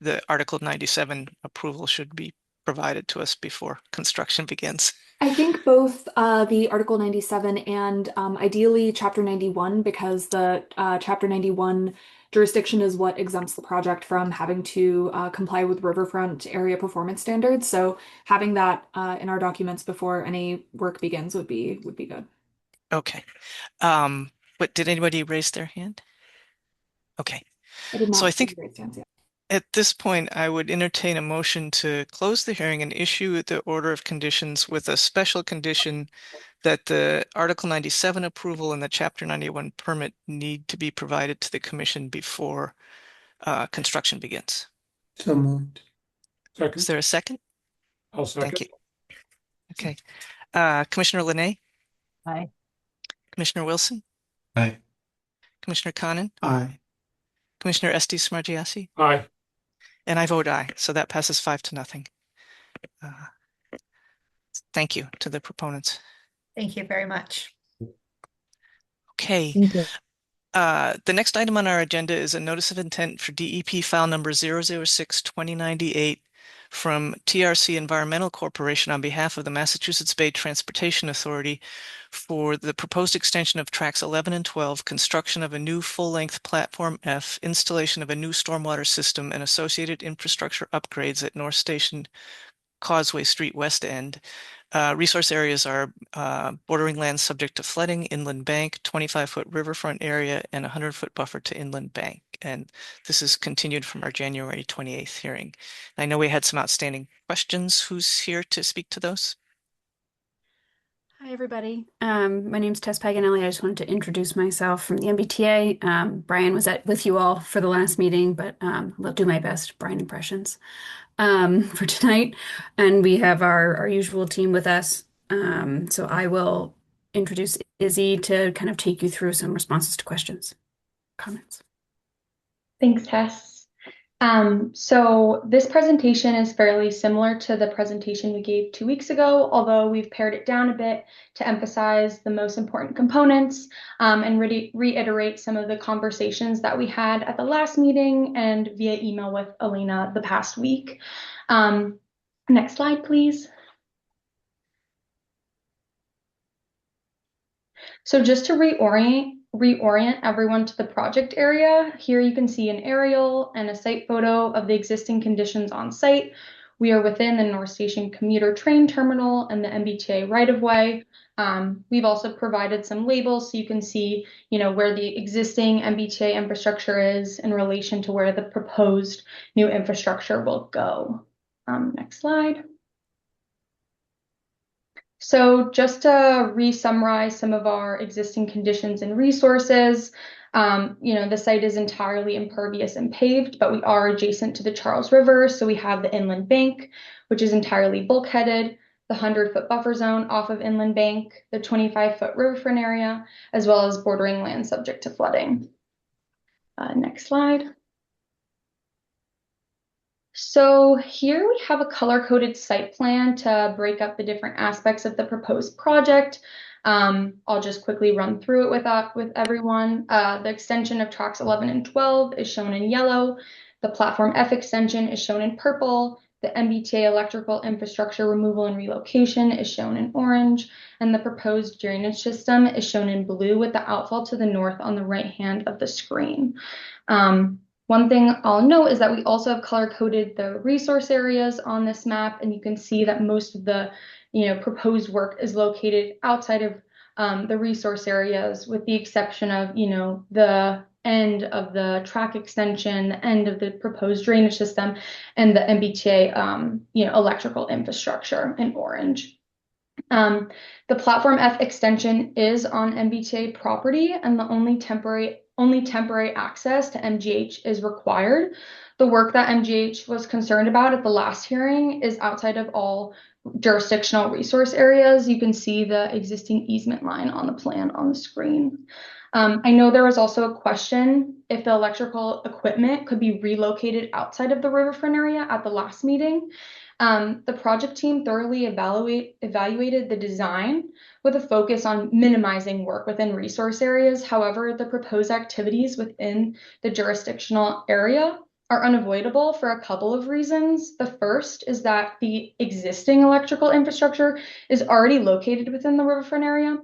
S1: the Article 97 approval should be provided to us before construction begins.
S2: I think both the Article 97 and ideally Chapter 91, because the Chapter 91 jurisdiction is what exempts the project from having to comply with riverfront area performance standards. So having that in our documents before any work begins would be good.
S1: Okay. But did anybody raise their hand? Okay.
S2: I did not
S1: So I
S2: see
S1: think
S2: raised hands yet.
S1: at this point, I would entertain a motion to close the hearing and issue the order of conditions with a special condition that the Article 97 approval and the Chapter 91 permit need to be provided to the commission before construction begins.
S6: So moved.
S13: Second.
S1: Is there a second?
S13: I'll second.
S1: Thank you. Okay. Commissioner Linay,
S5: Aye.
S1: Commissioner Wilson,
S12: Aye.
S1: Commissioner Conan,
S6: Aye.
S1: Commissioner Estes Smargiassi,
S13: Aye.
S1: and I vote aye. So that passes 5-0. Thank you to the proponents.
S8: Thank you very much.
S1: Okay.
S3: Thank you.
S1: The next item on our agenda is a notice of intent for DEP file number 006-2098 from TRC Environmental Corporation on behalf of the Massachusetts Bay Transportation Authority for the proposed extension of tracks 11 and 12, construction of a new full-length platform F, installation of a new stormwater system, and associated infrastructure upgrades at North Station Causeway Street West End. Resource areas are bordering lands subject to flooding, inland bank, 25-foot riverfront area, and 100-foot buffer to inland bank. And this is continued from our January 28th hearing. I know we had some outstanding questions. Who's here to speak to those?
S14: Hi, everybody. My name's Tess Paganelli. I just wanted to introduce myself from the MBTA. Brian was with you all for the last meeting, but I'll do my best Brian impressions for tonight. And we have our usual team with us. So I will introduce Izzy to kind of take you through some responses to questions, comments.
S15: Thanks, Tess. So this presentation is fairly similar to the presentation we gave 2 weeks ago, although we've pared it down a bit to emphasize the most important components and reiterate some of the conversations that we had at the last meeting and via email with Elena the past week. Next slide, please. So just to reorient everyone to the project area, here you can see an aerial and a site photo of the existing conditions on site. We are within the North Station commuter train terminal and the MBTA right-of-way. We've also provided some labels so you can see, where the existing MBTA infrastructure is in relation to where the proposed new infrastructure will go. Next slide. So just to re-summarize some of our existing conditions and resources, the site is entirely impervious and paved, but we are adjacent to the Charles River. So we have the inland bank, which is entirely bulkheaded, the 100-foot buffer zone off of inland bank, the 25-foot riverfront area, as well as bordering land subject to flooding. Next slide. So here we have a color-coded site plan to break up the different aspects of the proposed project. I'll just quickly run through it with everyone. The extension of tracks 11 and 12 is shown in yellow. The platform F extension is shown in purple. The MBTA electrical infrastructure removal and relocation is shown in orange. And the proposed drainage system is shown in blue with the outfall to the north on the right hand of the screen. One thing I'll note is that we also have color-coded the resource areas on this map, and you can see that most of the proposed work is located outside of the resource areas, with the exception of the end of the track extension, the end of the proposed drainage system, and the MBTA electrical infrastructure in orange. The platform F extension is on MBTA property, and the only temporary access to MGH is required. The work that MGH was concerned about at the last hearing is outside of all jurisdictional resource areas. You can see the existing easement line on the plan on the screen. I know there was also a question if the electrical equipment could be relocated outside of the riverfront area at the last meeting. The project team thoroughly evaluated the design with a focus on minimizing work within resource areas. However, the proposed activities within the jurisdictional area are unavoidable for a couple of reasons. The first is that the existing electrical infrastructure is already located within the riverfront area,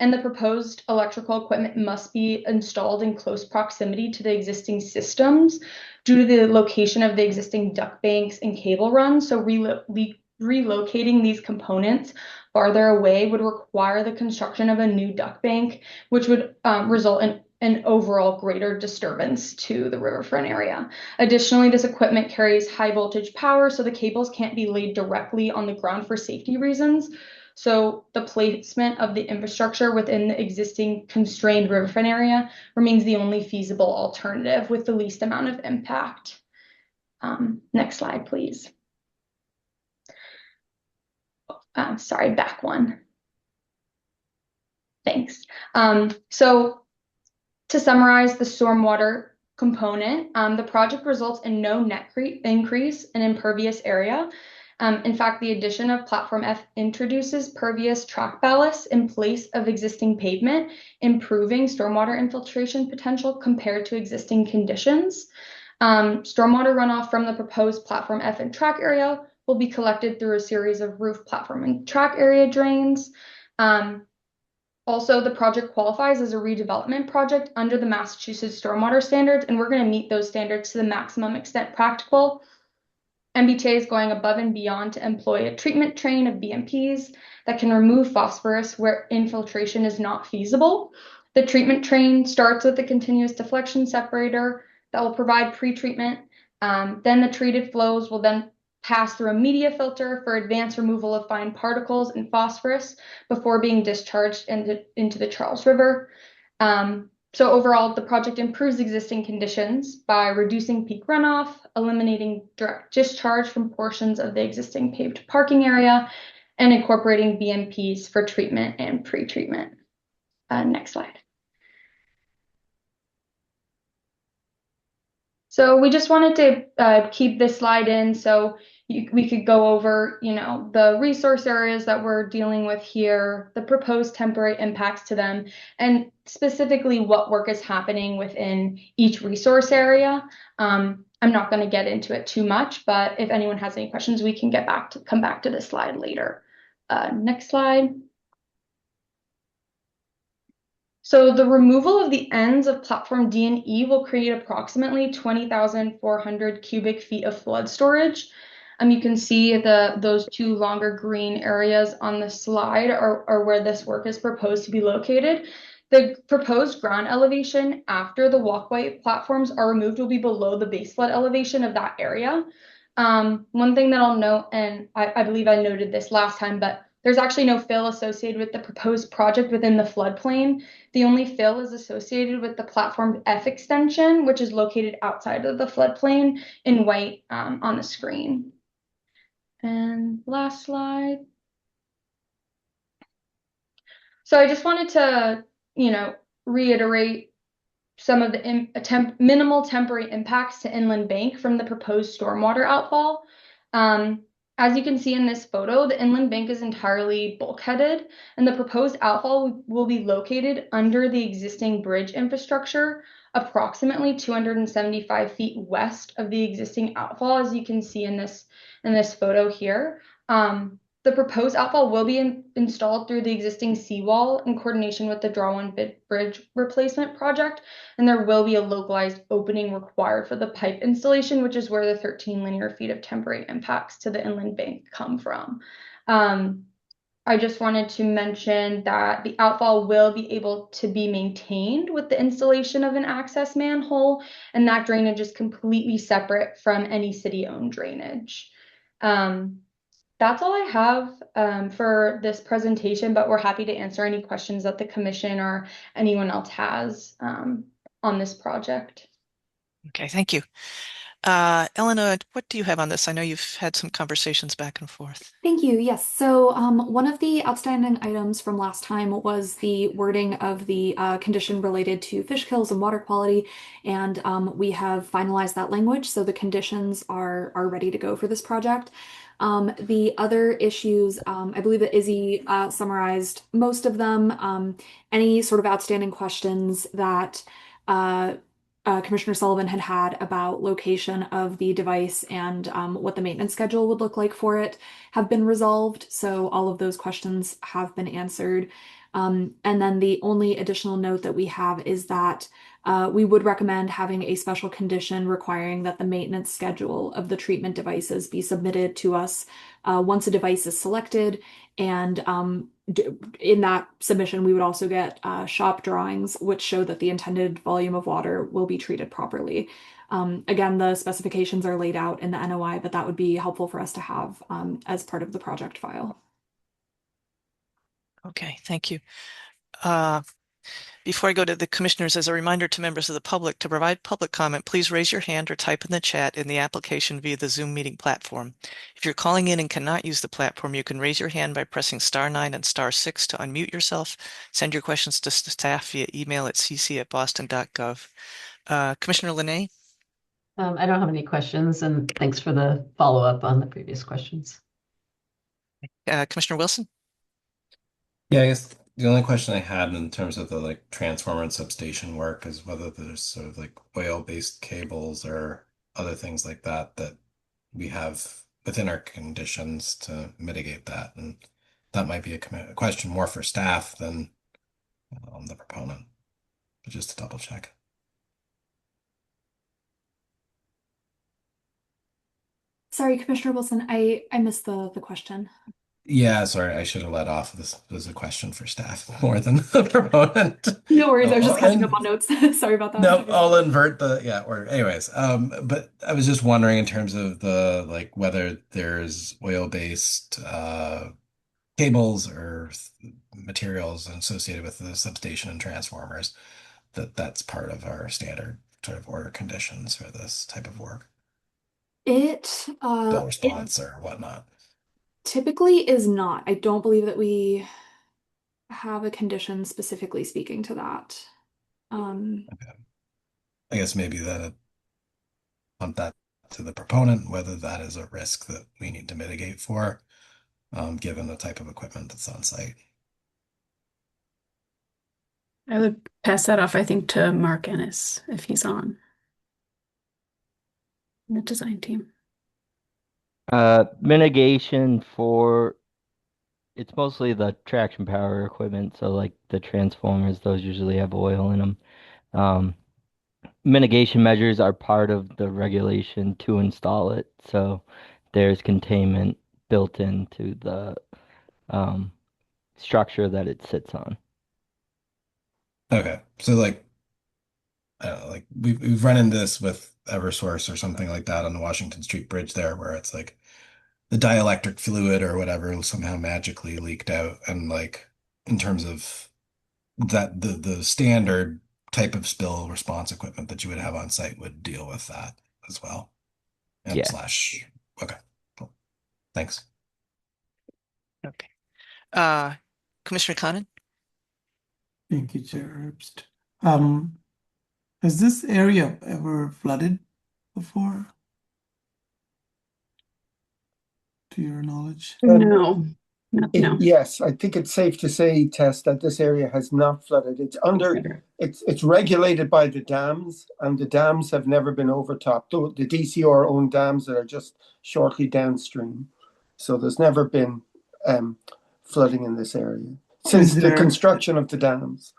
S15: and the proposed electrical equipment must be installed in close proximity to the existing systems due to the location of the existing duct banks and cable runs. So relocating these components farther away would require the construction of a new duct bank, which would result in an overall greater disturbance to the riverfront area. Additionally, this equipment carries high voltage power, so the cables can't be laid directly on the ground for safety reasons. So the placement of the infrastructure within the existing constrained riverfront area remains the only feasible alternative with the least amount of impact. Next slide, please. Sorry, back one. Thanks. So to summarize the stormwater component, the project results in no net increase in impervious area. In fact, the addition of Platform F introduces pervious track ballast in place of existing pavement, improving stormwater infiltration potential compared to existing conditions. Stormwater runoff from the proposed Platform F and track area will be collected through a series of roof, platform, and track area drains. Also, the project qualifies as a redevelopment project under the Massachusetts stormwater standards, and we're going to meet those standards to the maximum extent practical. MBTA is going above and beyond to employ a treatment train of BMPs that can remove phosphorus where infiltration is not feasible. The treatment train starts with a continuous deflection separator that will provide pre-treatment. Then the treated flows will then pass through a media filter for advanced removal of fine particles and phosphorus before being discharged into the Charles River. So overall, the project improves existing conditions by reducing peak runoff, eliminating direct discharge from portions of the existing paved parking area, and incorporating BMPs for treatment and pre-treatment. Next slide. So we just wanted to keep this slide in so we could go over, the resource areas that we're dealing with here, the proposed temporary impacts to them, and specifically what work is happening within each resource area. I'm not going to get into it too much, but if anyone has any questions, we can come back to this slide later. Next slide. So the removal of the ends of platform D and E will create approximately 20,400 cubic feet of flood storage. You can see those two longer green areas on the slide are where this work is proposed to be located. The proposed ground elevation after the walkway platforms are removed will be below the base flood elevation of that area. One thing that I'll note, and I believe I noted this last time, but there's actually no fill associated with the proposed project within the floodplain. The only fill is associated with the Platform F extension, which is located outside of the floodplain in white on the screen. And last slide. So I just wanted to, reiterate some of the minimal temporary impacts to inland bank from the proposed stormwater outfall. As you can see in this photo, the inland bank is entirely bulkheaded, and the proposed outfall will be located under the existing bridge infrastructure, approximately 275 feet west of the existing outfall, as you can see in this photo here. The proposed outfall will be installed through the existing seawall in coordination with the Draw One Bridge replacement project, and there will be a localized opening required for the pipe installation, which is where the 13 linear feet of temporary impacts to the inland bank come from. I just wanted to mention that the outfall will be able to be maintained with the installation of an access manhole, and that drainage is completely separate from any city-owned drainage. That's all I have for this presentation, but we're happy to answer any questions that the commission or anyone else has on this project.
S1: Okay, thank you. Eleanor, what do you have on this? I know you've had some conversations back and forth.
S2: Thank you. Yes. So one of the outstanding items from last time was the wording of the condition related to fish kills and water quality, and we have finalized that language, so the conditions are ready to go for this project. The other issues, I believe that Izzy summarized most of them. Any sort of outstanding questions that Commissioner Sullivan had about location of the device and what the maintenance schedule would look like for it have been resolved. So all of those questions have been answered. And then the only additional note that we have is that we would recommend having a special condition requiring that the maintenance schedule of the treatment devices be submitted to us once a device is selected. And in that submission, we would also get shop drawings, which show that the intended volume of water will be treated properly. Again, the specifications are laid out in the NOI, but that would be helpful for us to have as part of the project file.
S1: Okay, thank you. Before I go to the commissioners, as a reminder to members of the public, to provide public comment, please raise your hand or type in the chat in the application via the Zoom meeting platform. If you're calling in and cannot use the platform, you can raise your hand by pressing *9 and *6 to unmute yourself. Send your questions to staff via email at cc@boston.gov. Commissioner Linay?
S5: I don't have any questions, and thanks for the follow-up on the previous questions.
S1: Commissioner Wilson?
S12: Yeah, I guess the only question I had in terms of the like transformer and substation work is whether there's sort of like oil-based cables or other things like that that we have within our conditions to mitigate that. And that might be a question more for staff than the proponent, but just to double check.
S2: Sorry, Commissioner Wilson, I missed the question.
S12: Yeah, sorry, I should have let off. This was a question for staff more than the proponent.
S2: No worries, I was just catching up on notes. Sorry about that.
S12: No, I'll invert the or anyways. But I was just wondering in terms of the like whether there's oil-based cables or materials associated with the substation and transformers, that's part of our standard sort of order conditions for this type of work. Bill response or whatnot.
S2: Typically is not. I don't believe that we have a condition specifically speaking to that.
S12: Okay. I guess maybe that punt that to the proponent, whether that is a risk that we need to mitigate for, given the type of equipment that's on site.
S14: I would pass that off, I think, to Mark Ennis if he's on the design team.
S16: Mitigation for it's mostly the traction power equipment, so like the transformers, those usually have oil in them. Mitigation measures are part of the regulation to install it, so there's containment built into the structure that it sits on.
S12: Okay, so like, I don't know, like we've run into this with Eversource or something like that on the Washington Street Bridge there, where it's like the dielectric fluid or whatever somehow magically leaked out, and like in terms of that, the standard type of spill response equipment that you would have on site would deal with that as well. And
S16: Yeah.
S12: Okay, cool. Thanks.
S1: Okay. Commissioner Conan?
S6: Thank you, Chair Herbst. Has this area ever flooded before? To your knowledge?
S14: No.
S17: Yes, I think it's safe to say, Tess, that this area has not flooded. It's regulated by the dams, and the dams have never been overtopped. The DCR owned dams that are just shortly downstream. So there's never been flooding in this area since the construction of the dams.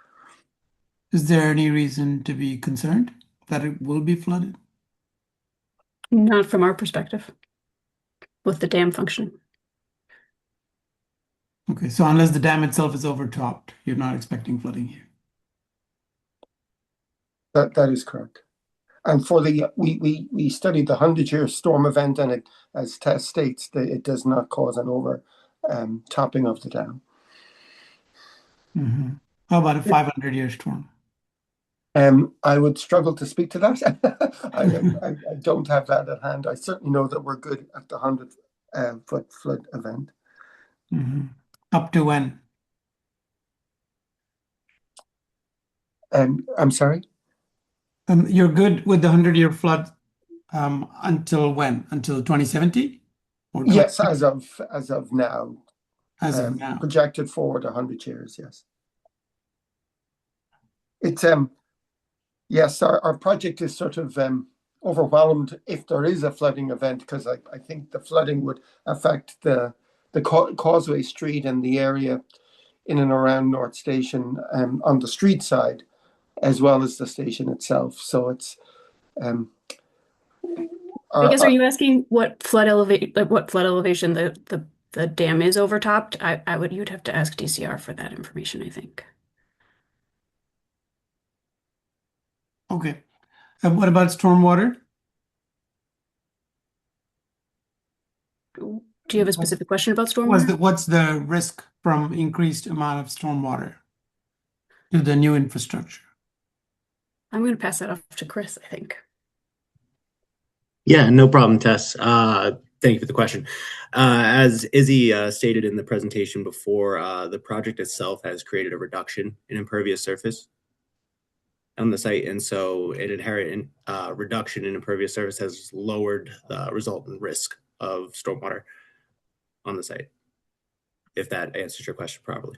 S6: Is there any reason to be concerned that it will be flooded?
S14: Not from our perspective, with the dam functioning.
S6: Okay, so unless the dam itself is overtopped, you're not expecting flooding here.
S17: That is correct. And for we studied the 100-year storm event, and it, as Tess states, that it does not cause an over topping of the dam.
S6: How about a 500-year storm?
S17: I would struggle to speak to that. I don't have that at hand. I certainly know that we're good at the 100-foot flood event.
S6: Up to when?
S17: I'm sorry?
S6: You're good with the 100-year flood until when? Until 2070? Or
S17: Yes, as of now.
S6: As of now.
S17: Projected forward 100 years, yes. It's yes, our project is sort of overwhelmed if there is a flooding event, because I think the flooding would affect the Causeway Street and the area in and around North Station on the street side, as well as the station itself. So it's
S14: I guess, are you asking what flood elevation the dam is overtopped? You'd have to ask DCR for that information, I think.
S6: Okay. What about stormwater?
S14: Do you have a specific question about stormwater?
S6: What's the risk from increased amount of stormwater to the new infrastructure?
S14: I'm going to pass that off to Chris, I think.
S18: Yeah, no problem, Tess. Thank you for the question. As Izzy stated in the presentation before, the project itself has created a reduction in impervious surface on the site, and so an inherent reduction in impervious surface has lowered the resultant risk of stormwater on the site, if that answers your question properly.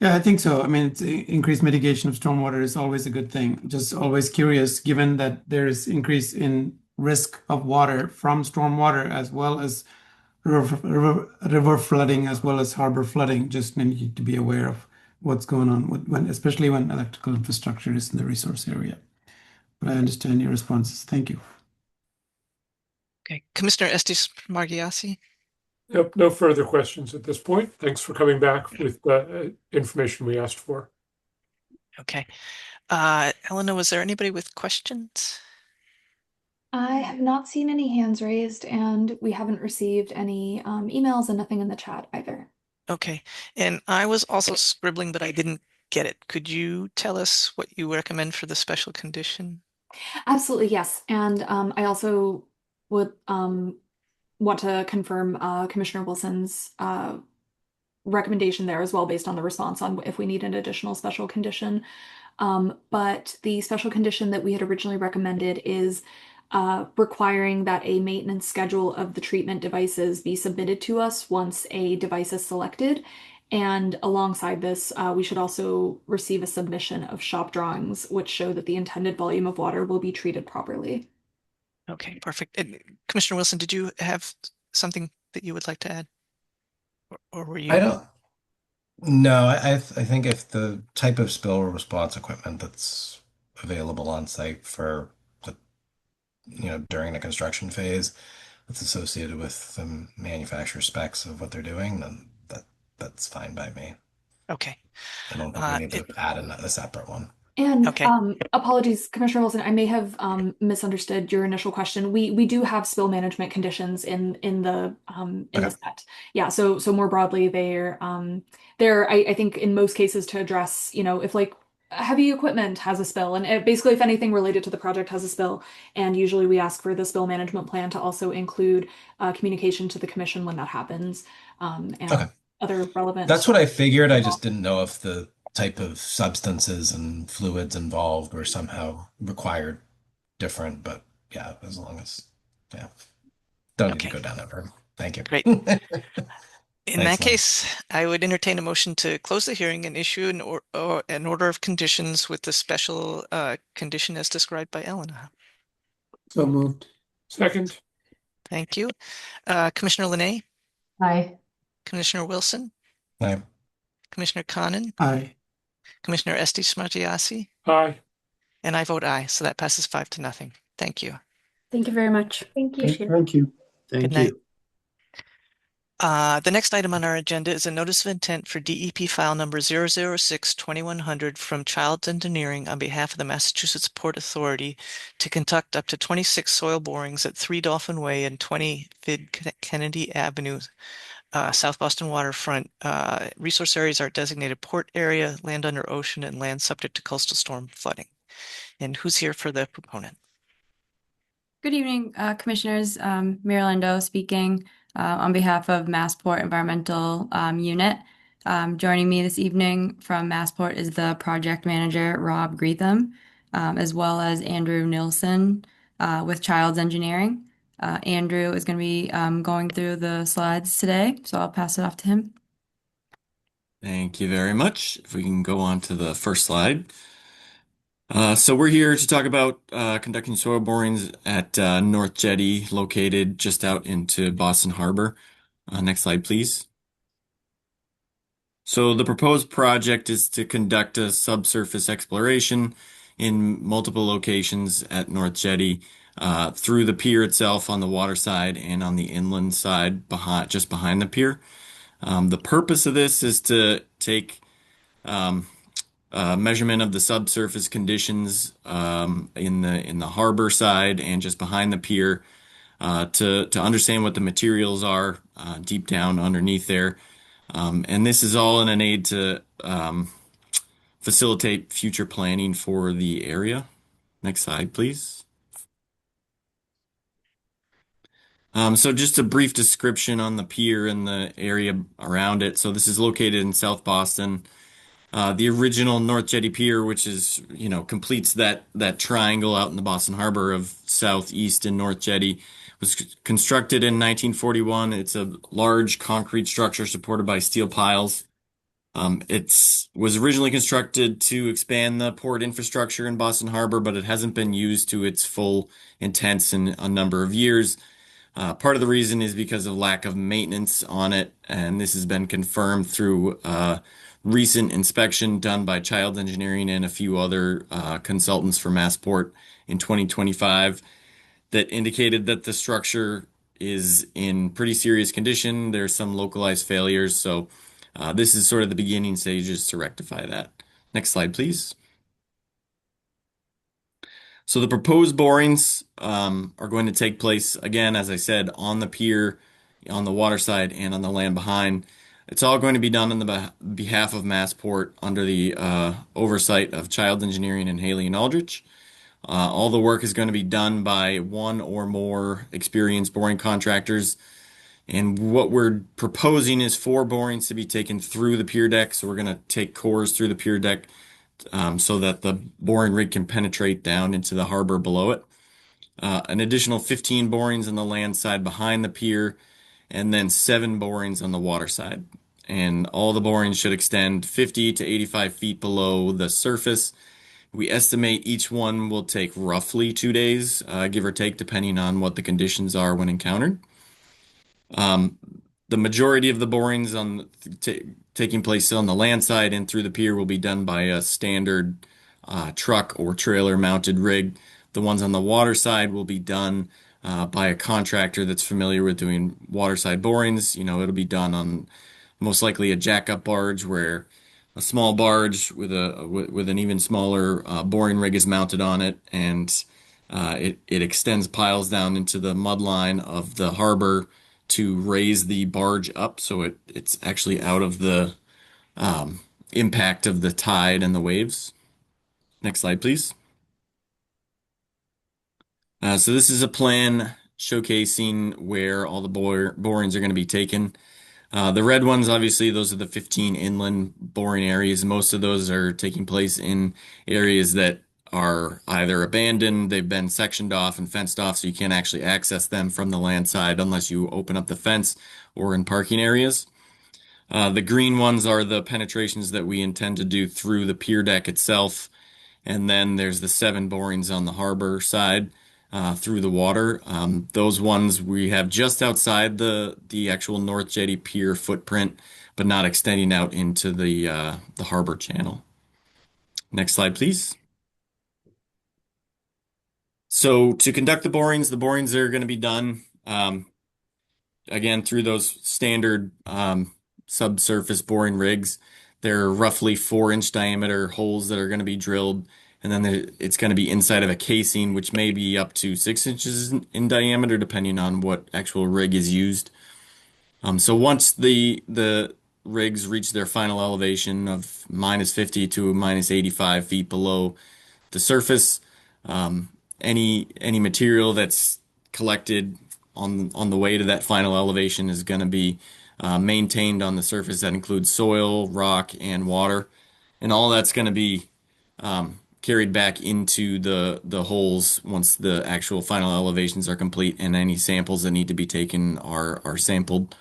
S6: Yeah, I think so. I mean, it's increased mitigation of stormwater is always a good thing. Just always curious, given that there's increase in risk of water from stormwater as well as river flooding as well as harbor flooding, just need to be aware of what's going on especially when electrical infrastructure is in the resource area. But I understand your responses. Thank you.
S1: Okay, Commissioner Estes Margiassi.
S13: Yep, no further questions at this point. Thanks for coming back with the information we asked for.
S1: Okay. Eleanor, was there anybody with questions?
S2: I have not seen any hands raised, and we haven't received any emails and nothing in the chat either.
S1: Okay, and I was also scribbling, but I didn't get it. Could you tell us what you recommend for the special condition?
S2: Absolutely, yes. And I also would want to confirm Commissioner Wilson's recommendation there as well, based on the response on if we need an additional special condition. But the special condition that we had originally recommended is requiring that a maintenance schedule of the treatment devices be submitted to us once a device is selected. And alongside this, we should also receive a submission of shop drawings, which show that the intended volume of water will be treated properly.
S1: Okay, perfect. And Commissioner Wilson, did you have something that you would like to add? Or were you?
S12: I don't. No, I think if the type of spill response equipment that's available on site for the, during the construction phase, that's associated with the manufacturer specs of what they're doing, then that's fine by me.
S1: Okay.
S12: I don't think we need to add a separate one.
S2: And
S1: okay.
S2: Apologies, Commissioner Wilson, I may have misunderstood your initial question. We do have spill management conditions in the the set. Yeah, so more broadly, they're I think in most cases to address, if like heavy equipment has a spill, and basically if anything related to the project has a spill, and usually we ask for the spill management plan to also include communication to the commission when that happens, and other relevant.
S12: That's what I figured. I just didn't know if the type of substances and fluids involved were somehow required different, but yeah, as long as don't need to go down that road. Thank you.
S1: Great. In that case, I would entertain a motion to close the hearing and issue an order of conditions with the special condition as described by Elena.
S6: So moved.
S13: Second.
S1: Thank you. Commissioner Linay?
S5: Aye.
S1: Commissioner Wilson?
S12: Aye.
S1: Commissioner Conan?
S6: Aye.
S1: Commissioner Estes Margiassi?
S13: Aye.
S1: And I vote aye, so that passes 5-0. Thank you.
S14: Thank you very much.
S15: Thank you.
S17: Thank you.
S1: Good night. The next item on our agenda is a notice of intent for DEP file number 006-2100 from Childs Engineering on behalf of the Massachusetts Port Authority to conduct up to 26 soil borings at 3 Dolphin Way and 20 Fid Kennedy Avenue South Boston waterfront resource areas are designated port area, land under ocean, and land subject to coastal storm flooding. And who's here for the proponent?
S19: Good evening, Commissioners. Mira Lindo speaking on behalf of Massport Environmental Unit. Joining me this evening from Massport is the project manager, Rob Greetham, as well as Andrew Nilsson with Childs Engineering. Andrew is going to be going through the slides today, so I'll pass it off to him.
S20: Thank you very much. If we can go on to the first slide. So we're here to talk about conducting soil borings at North Jetty, located just out into Boston Harbor. Next slide, please. So the proposed project is to conduct a subsurface exploration in multiple locations at North Jetty, through the pier itself on the water side and on the inland side just behind the pier. The purpose of this is to take measurement of the subsurface conditions in the harbor side and just behind the pier, to understand what the materials are deep down underneath there. And this is all in an aid to facilitate future planning for the area. Next slide, please. So just a brief description on the pier and the area around it. So this is located in South Boston. The original North Jetty Pier, which is, completes that triangle out in the Boston Harbor of Southeast and North Jetty, was constructed in 1941. It's a large concrete structure supported by steel piles. It was originally constructed to expand the port infrastructure in Boston Harbor, but it hasn't been used to its full intent in a number of years. Part of the reason is because of lack of maintenance on it, and this has been confirmed through recent inspection done by Childs Engineering and a few other consultants for Massport in 2025 that indicated that the structure is in pretty serious condition. There's some localized failures, so this is sort of the beginning stages to rectify that. Next slide, please. So the proposed borings are going to take place, again, as I said, on the pier, on the water side, and on the land behind. It's all going to be done on the behalf of Massport under the oversight of Childs Engineering and Haley and Aldrich. All the work is going to be done by one or more experienced boring contractors. And what we're proposing is 4 borings to be taken through the pier deck. So we're going to take cores through the pier deck so that the boring rig can penetrate down into the harbor below it. An additional 15 borings on the land side behind the pier, and then 7 borings on the water side. And all the borings should extend 50 to 85 feet below the surface. We estimate each one will take roughly 2 days, give or take, depending on what the conditions are when encountered. The majority of the borings taking place on the land side and through the pier will be done by a standard truck or trailer mounted rig. The ones on the water side will be done by a contractor that's familiar with doing waterside borings. It'll be done on most likely a jackup barge, where a small barge with an even smaller boring rig is mounted on it, and it extends piles down into the mud line of the harbor to raise the barge up, so it's actually out of the impact of the tide and the waves. Next slide, please. So this is a plan showcasing where all the borings are going to be taken. The red ones, obviously, those are the 15 inland boring areas. Most of those are taking place in areas that are either abandoned, they've been sectioned off and fenced off, so you can't actually access them from the land side unless you open up the fence or in parking areas. The green ones are the penetrations that we intend to do through the pier deck itself. And then there's the 7 borings on the harbor side through the water. Those ones we have just outside the actual North Jetty Pier footprint, but not extending out into the harbor channel. Next slide, please. So to conduct the borings are going to be done again through those standard subsurface boring rigs. They're roughly 4-inch diameter holes that are going to be drilled, and then it's going to be inside of a casing, which may be up to 6 inches in diameter, depending on what actual rig is used. So once the rigs reach their final elevation of -50 to -85 feet below the surface, any material that's collected on the way to that final elevation is going to be maintained on the surface. That includes soil, rock, and water, and all that's going to be carried back into the holes once the actual final elevations are complete, and any samples that need to be taken are sampled.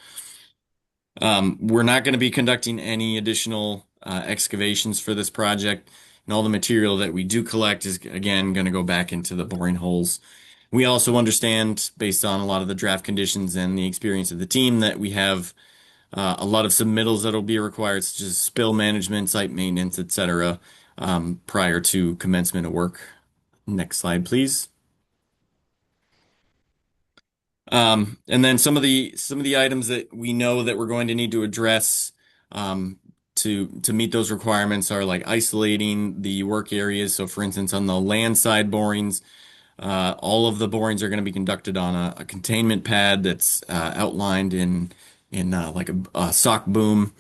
S20: We're not going to be conducting any additional excavations for this project, and all the material that we do collect is again going to go back into the boring holes. We also understand, based on a lot of the draft conditions and the experience of the team, that we have a lot of submittals that will be required, such as spill management, site maintenance, etc., prior to commencement of work. Next slide, please. And then some of the items that we know that we're going to need to address to meet those requirements are like isolating the work areas. So, for instance, on the land side borings, all of the borings are going to be conducted on a containment pad that's outlined in like a sock boom.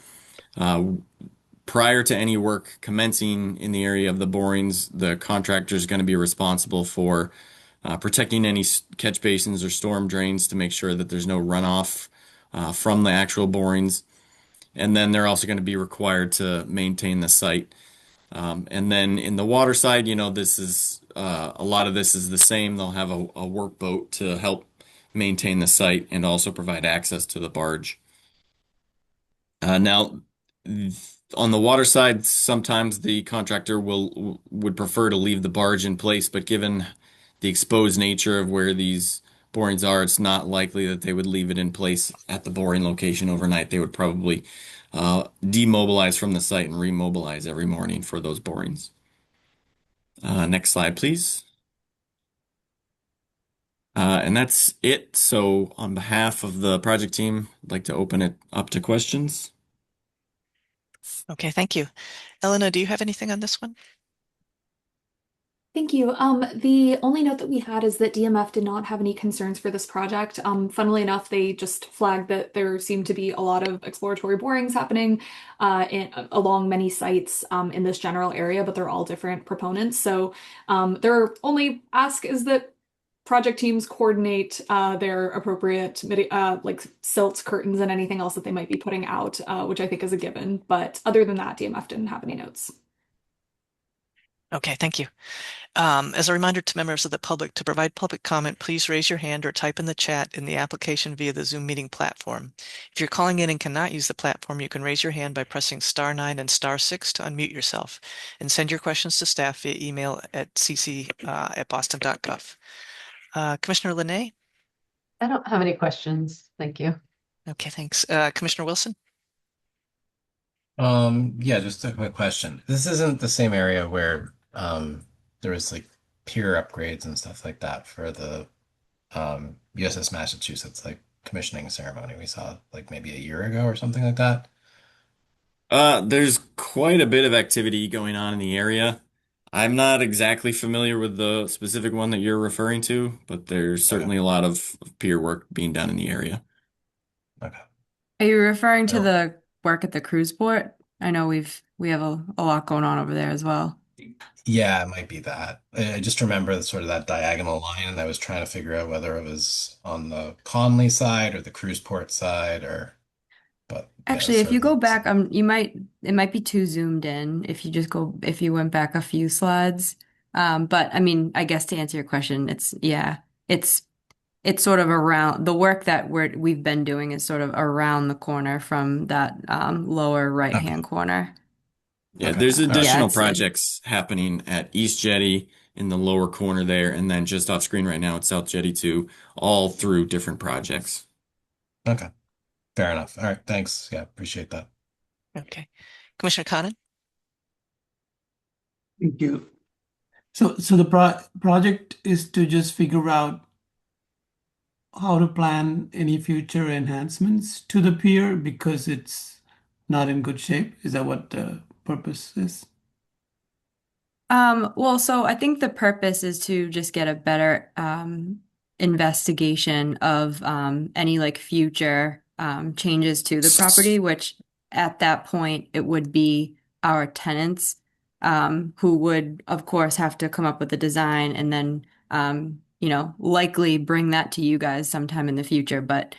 S20: Prior to any work commencing in the area of the borings, the contractor is going to be responsible for protecting any catch basins or storm drains to make sure that there's no runoff from the actual borings. And then they're also going to be required to maintain the site. And then in the water side, this is a lot of this is the same. They'll have a work boat to help maintain the site and also provide access to the barge. Now, on the water side, sometimes the contractor would prefer to leave the barge in place, but given the exposed nature of where these borings are, it's not likely that they would leave it in place at the boring location overnight. They would probably demobilize from the site and remobilize every morning for those borings. Next slide, please. And that's it. So on behalf of the project team, I'd like to open it up to questions.
S1: Okay, thank you. Elena, do you have anything on this one?
S2: Thank you. The only note that we had is that DMF did not have any concerns for this project. Funnily enough, they just flagged that there seemed to be a lot of exploratory borings happening along many sites in this general area, but they're all different proponents. So their only ask is that project teams coordinate their appropriate like silts, curtains, and anything else that they might be putting out, which I think is a given. But other than that, DMF didn't have any notes.
S1: Okay, thank you. As a reminder to members of the public, to provide public comment, please raise your hand or type in the chat in the application via the Zoom meeting platform. If you're calling in and cannot use the platform, you can raise your hand by pressing *9 and *6 to unmute yourself, and send your questions to staff via email at cc@boston.gov. Commissioner Linay?
S5: I don't have any questions. Thank you.
S1: Okay, thanks. Commissioner Wilson?
S12: Yeah, just a quick question. This isn't the same area where there was like pier upgrades and stuff like that for the USS Massachusetts like commissioning ceremony we saw like maybe a year ago or something like that.
S20: There's quite a bit of activity going on in the area. I'm not exactly familiar with the specific one that you're referring to, but there's certainly a lot of pier work being done in the area.
S12: Okay.
S19: Are you referring to the work at the cruise port? I know we have a lot going on over there as well.
S12: Yeah, it might be that. I just remember sort of that diagonal line, and I was trying to figure out whether it was on the Conley side or the cruise port side, but yeah,
S19: Actually, if you
S12: certainly.
S19: go back, it might be too zoomed in if you went back a few slides. But I mean, I guess to answer your question, it's sort of around the work that we've been doing is sort of around the corner from that lower right-hand corner.
S20: Yeah,
S12: Okay.
S20: there's
S12: All right.
S20: additional
S19: it's-
S20: projects happening at East Jetty in the lower corner there, and then just off screen right now at South Jetty 2, all through different projects.
S12: Okay. Fair enough. All right. Thanks. Yeah, appreciate that.
S1: Okay. Commissioner Conan?
S6: Thank you. So the project is to just figure out how to plan any future enhancements to the pier because it's not in good shape. Is that what the purpose is?
S19: Well, so I think the purpose is to just get a better investigation of any like future changes to the property, which at that point it would be our tenants who would, of course, have to come up with a design and then, likely bring that to you guys sometime in the future. But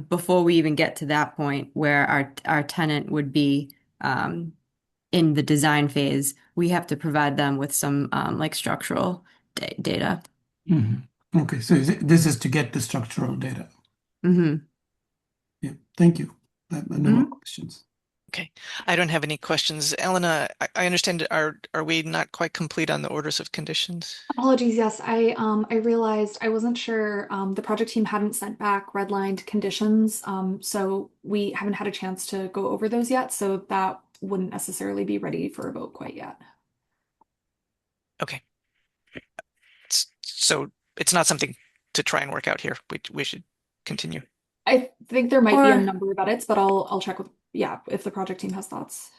S19: before we even get to that point where our tenant would be in the design phase, we have to provide them with some like structural data.
S6: Okay, so this is to get the structural data.
S19: Mm-hmm.
S6: Yeah, thank you. No more questions.
S1: Okay, I don't have any questions. Elena, I understand, are we not quite complete on the orders of conditions?
S2: Apologies, yes, I realized I wasn't sure the project team hadn't sent back redlined conditions, so we haven't had a chance to go over those yet, so that wouldn't necessarily be ready for a vote quite yet.
S1: Okay. So it's not something to try and work out here. We should continue.
S2: I think there might be a
S19: Or-
S2: number of edits, but I'll check with, yeah, if the project team has thoughts.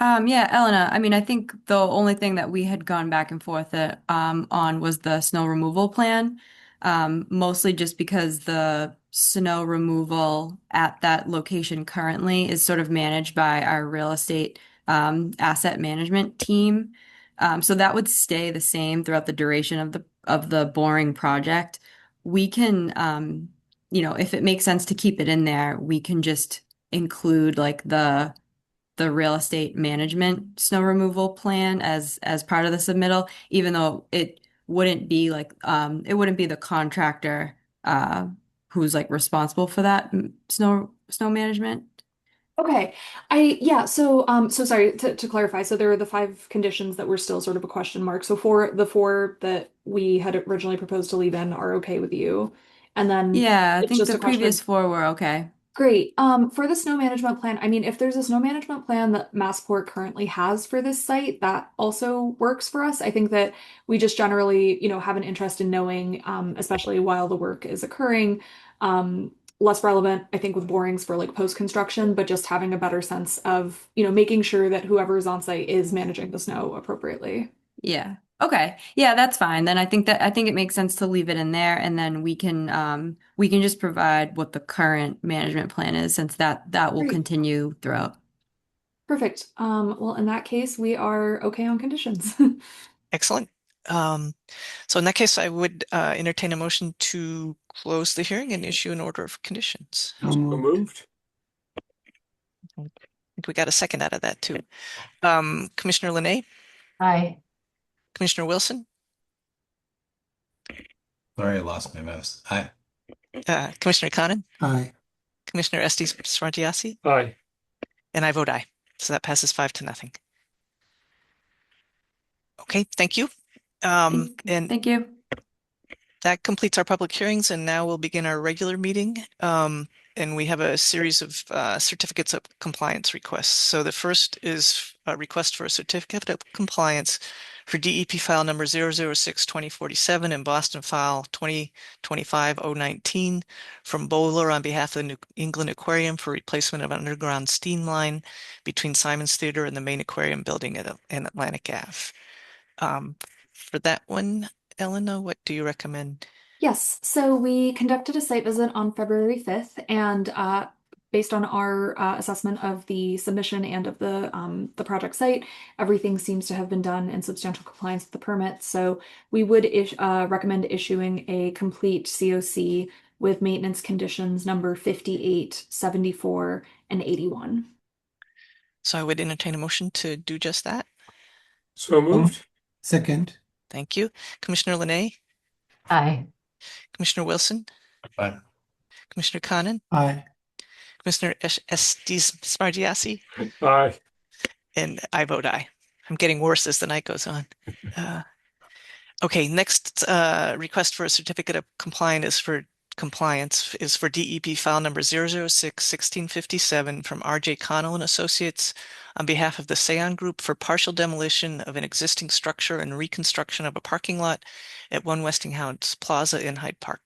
S19: Yeah, Elena, I mean, I think the only thing that we had gone back and forth on was the snow removal plan. Mostly just because the snow removal at that location currently is sort of managed by our real estate asset management team. So that would stay the same throughout the duration of the boring project. We can, if it makes sense to keep it in there, we can just include like the real estate management snow removal plan as part of the submittal, even though it wouldn't be like it wouldn't be the contractor who's like responsible for that snow management.
S2: Okay, so sorry to clarify. So there are the 5 conditions that were still sort of a question mark. So the four that we had originally proposed to leave in are okay with you, and then
S19: Yeah, I
S2: it's
S19: think
S2: just
S19: the
S2: a question of
S19: previous 4 were okay.
S2: Great. For the snow management plan, I mean, if there's a snow management plan that Massport currently has for this site, that also works for us. I think that we just generally, have an interest in knowing, especially while the work is occurring, less relevant, I think, with borings for like post-construction, but just having a better sense of, making sure that whoever is on site is managing the snow appropriately.
S19: Yeah. Okay. Yeah, that's fine. Then I think it makes sense to leave it in there, and then we can just provide what the current management plan is, since that will
S2: Great.
S19: continue throughout.
S2: Perfect. Well, in that case, we are okay on conditions.
S1: Excellent. So in that case, I would entertain a motion to close the hearing and issue an order of conditions.
S13: So moved.
S1: I think we got a second out of that too. Commissioner Linay,
S5: Aye.
S1: Commissioner Wilson,
S12: Sorry, I lost my mouse. Aye.
S1: Commissioner Conan,
S6: Aye.
S1: Commissioner Estes Smargiassi,
S13: Aye.
S1: and I vote aye. So that passes 5-0. Okay, thank you. And
S19: Thank you.
S1: that completes our public hearings, and now we'll begin our regular meeting. And we have a series of certificates of compliance requests. So the first is a request for a certificate of compliance for DEP file number 006-2047 and Boston file 2025-019 from Bowler on behalf of the New England Aquarium for replacement of an underground steam line between Simon's Theater and the main aquarium building at Atlantic Ave. For that one, Elena, what do you recommend?
S2: Yes, so we conducted a site visit on February 5th, and based on our assessment of the submission and of the project site, everything seems to have been done in substantial compliance with the permit. So we would recommend issuing a complete COC with maintenance conditions number 58, 74, and 81.
S1: So I would entertain a motion to do just that.
S13: So moved.
S6: Second.
S1: Thank you. Commissioner Linay,
S5: Aye.
S1: Commissioner Wilson,
S12: Aye.
S1: Commissioner Conan,
S6: Aye.
S1: Commissioner Estes Smargiassi,
S13: Aye.
S1: and I vote aye. I'm getting worse as the night goes on. Okay, next request for a certificate of compliance is for DEP file number 006-1657 from RJ Connell and Associates on behalf of the Seon Group for partial demolition of an existing structure and reconstruction of a parking lot at 1 Westinghouse Plaza in Hyde Park.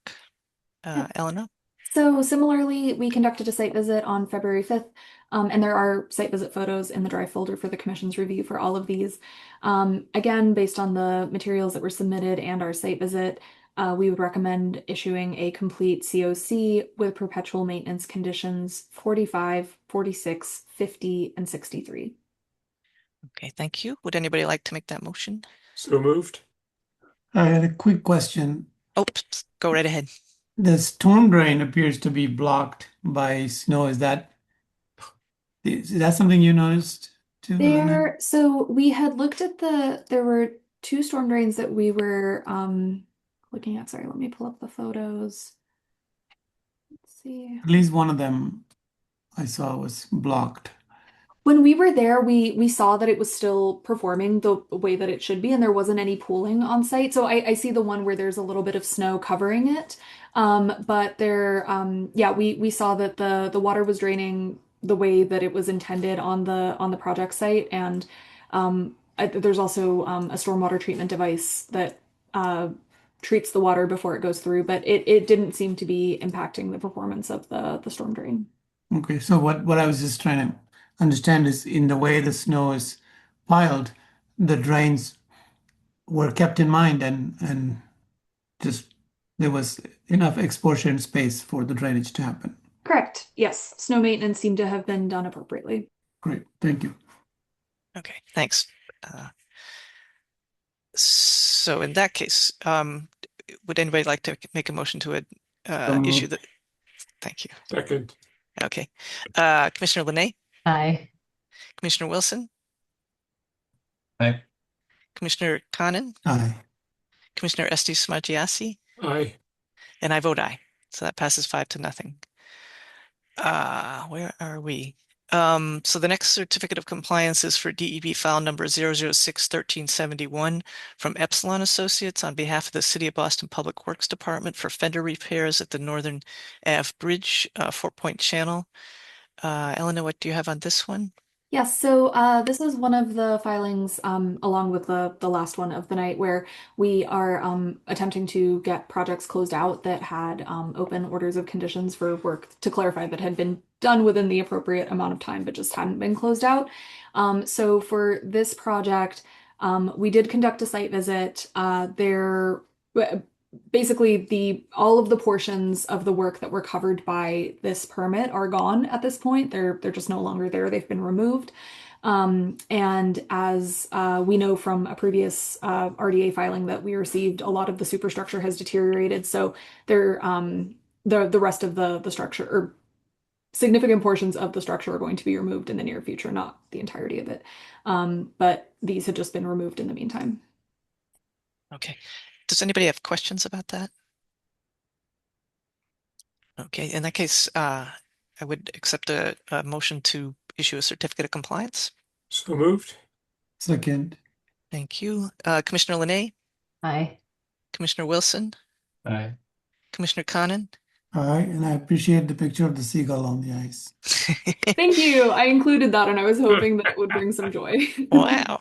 S1: Elena?
S2: So similarly, we conducted a site visit on February 5th, and there are site visit photos in the drive folder for the commission's review for all of these. Again, based on the materials that were submitted and our site visit, we would recommend issuing a complete COC with perpetual maintenance conditions 45, 46, 50, and 63.
S1: Okay, thank you. Would anybody like to make that motion?
S13: So moved.
S6: I had a quick question.
S1: Oh, go right ahead.
S6: The storm drain appears to be blocked by snow. Is that something you noticed too, Elena?
S2: So we had looked at there were two storm drains that we were looking at. Sorry, let me pull up the photos. Let's see.
S6: At least one of them I saw was blocked.
S2: When we were there, we saw that it was still performing the way that it should be, and there wasn't any pooling on site. So I see the one where there's a little bit of snow covering it. But there, yeah, we saw that the water was draining the way that it was intended on the project site, and there's also a stormwater treatment device that treats the water before it goes through, but it didn't seem to be impacting the performance of the storm drain.
S6: Okay, so what I was just trying to understand is in the way the snow is piled, the drains were kept in mind and just there was enough exposure and space for the drainage to happen.
S2: Correct. Yes. Snow maintenance seemed to have been done appropriately.
S6: Great. Thank you.
S1: Okay, thanks. So in that case, would anybody like to make a motion to issue the? Thank you.
S13: Second.
S1: Okay. Commissioner Linay?
S5: Aye.
S1: Commissioner Wilson?
S12: Aye.
S1: Commissioner Conan?
S6: Aye.
S1: Commissioner Estes Smargiassi?
S13: Aye.
S1: And I vote aye. So that passes 5-0. Where are we? So the next certificate of compliance is for DEP file number 006-1371 from Epsilon Associates on behalf of the City of Boston Public Works Department for fender repairs at the Northern Ave Bridge, 4-point channel. Eleanor, what do you have on this one?
S2: Yes, so this is one of the filings along with the last one of the night where we are attempting to get projects closed out that had open orders of conditions for work to clarify that had been done within the appropriate amount of time but just hadn't been closed out. So for this project, we did conduct a site visit. Basically, all of the portions of the work that were covered by this permit are gone at this point. They're just no longer there. They've been removed. And as we know from a previous RDA filing that we received, a lot of the superstructure has deteriorated. So the rest of the structure, or significant portions of the structure, are going to be removed in the near future, not the entirety of it. But these had just been removed in the meantime.
S1: Okay. Does anybody have questions about that? Okay, in that case, I would accept a motion to issue a certificate of compliance.
S13: So moved.
S6: Second.
S1: Thank you. Commissioner Linay?
S5: Aye.
S1: Commissioner Wilson?
S12: Aye. Commissioner
S1: Conan?
S6: Aye, and I appreciate the picture of the seagull on the ice.
S2: Thank you. I included that and I was hoping that it would bring some joy.
S1: Wow.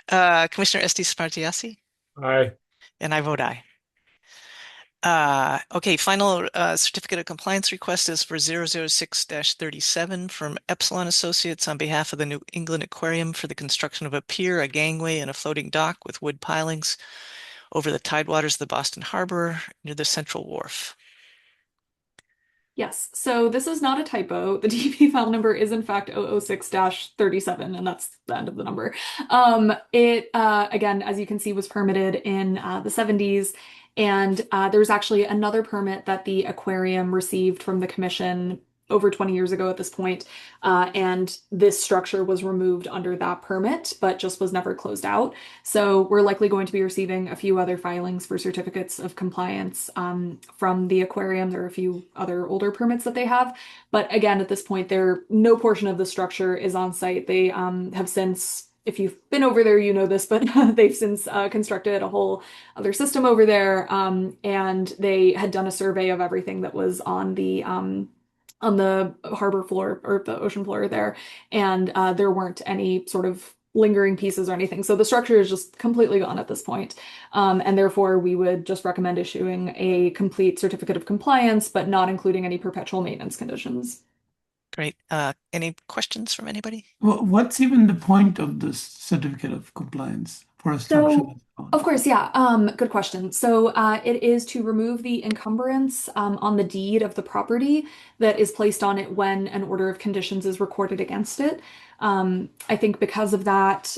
S1: Commissioner Estes Smargiassi?
S13: Aye.
S1: And I vote aye. Okay, final certificate of compliance request is for 006-37 from Epsilon Associates on behalf of the New England Aquarium for the construction of a pier, a gangway, and a floating dock with wood pilings over the tidewaters of the Boston Harbor near the Central Wharf.
S2: Yes, so this is not a typo. The DEP file number is in fact 006-37, and that's the end of the number. It, again, as you can see, was permitted in the 70s, and there's actually another permit that the aquarium received from the commission over 20 years ago at this point, and this structure was removed under that permit, but just was never closed out. So we're likely going to be receiving a few other filings for certificates of compliance from the aquarium. There are a few other older permits that they have, but again, at this point, no portion of the structure is on site. They have since, if you've been over there, you know this, but they've since constructed a whole other system over there, and they had done a survey of everything that was on the harbor floor or the ocean floor there, and there weren't any sort of lingering pieces or anything. So the structure is just completely gone at this point. And therefore we would just recommend issuing a complete certificate of compliance, but not including any perpetual maintenance conditions.
S1: Great. Any questions from anybody?
S6: What's even the point of this certificate of compliance for a structure?
S2: So, of course, yeah. Good question. So, it is to remove the encumbrance on the deed of the property that is placed on it when an order of conditions is recorded against it. I think because of that,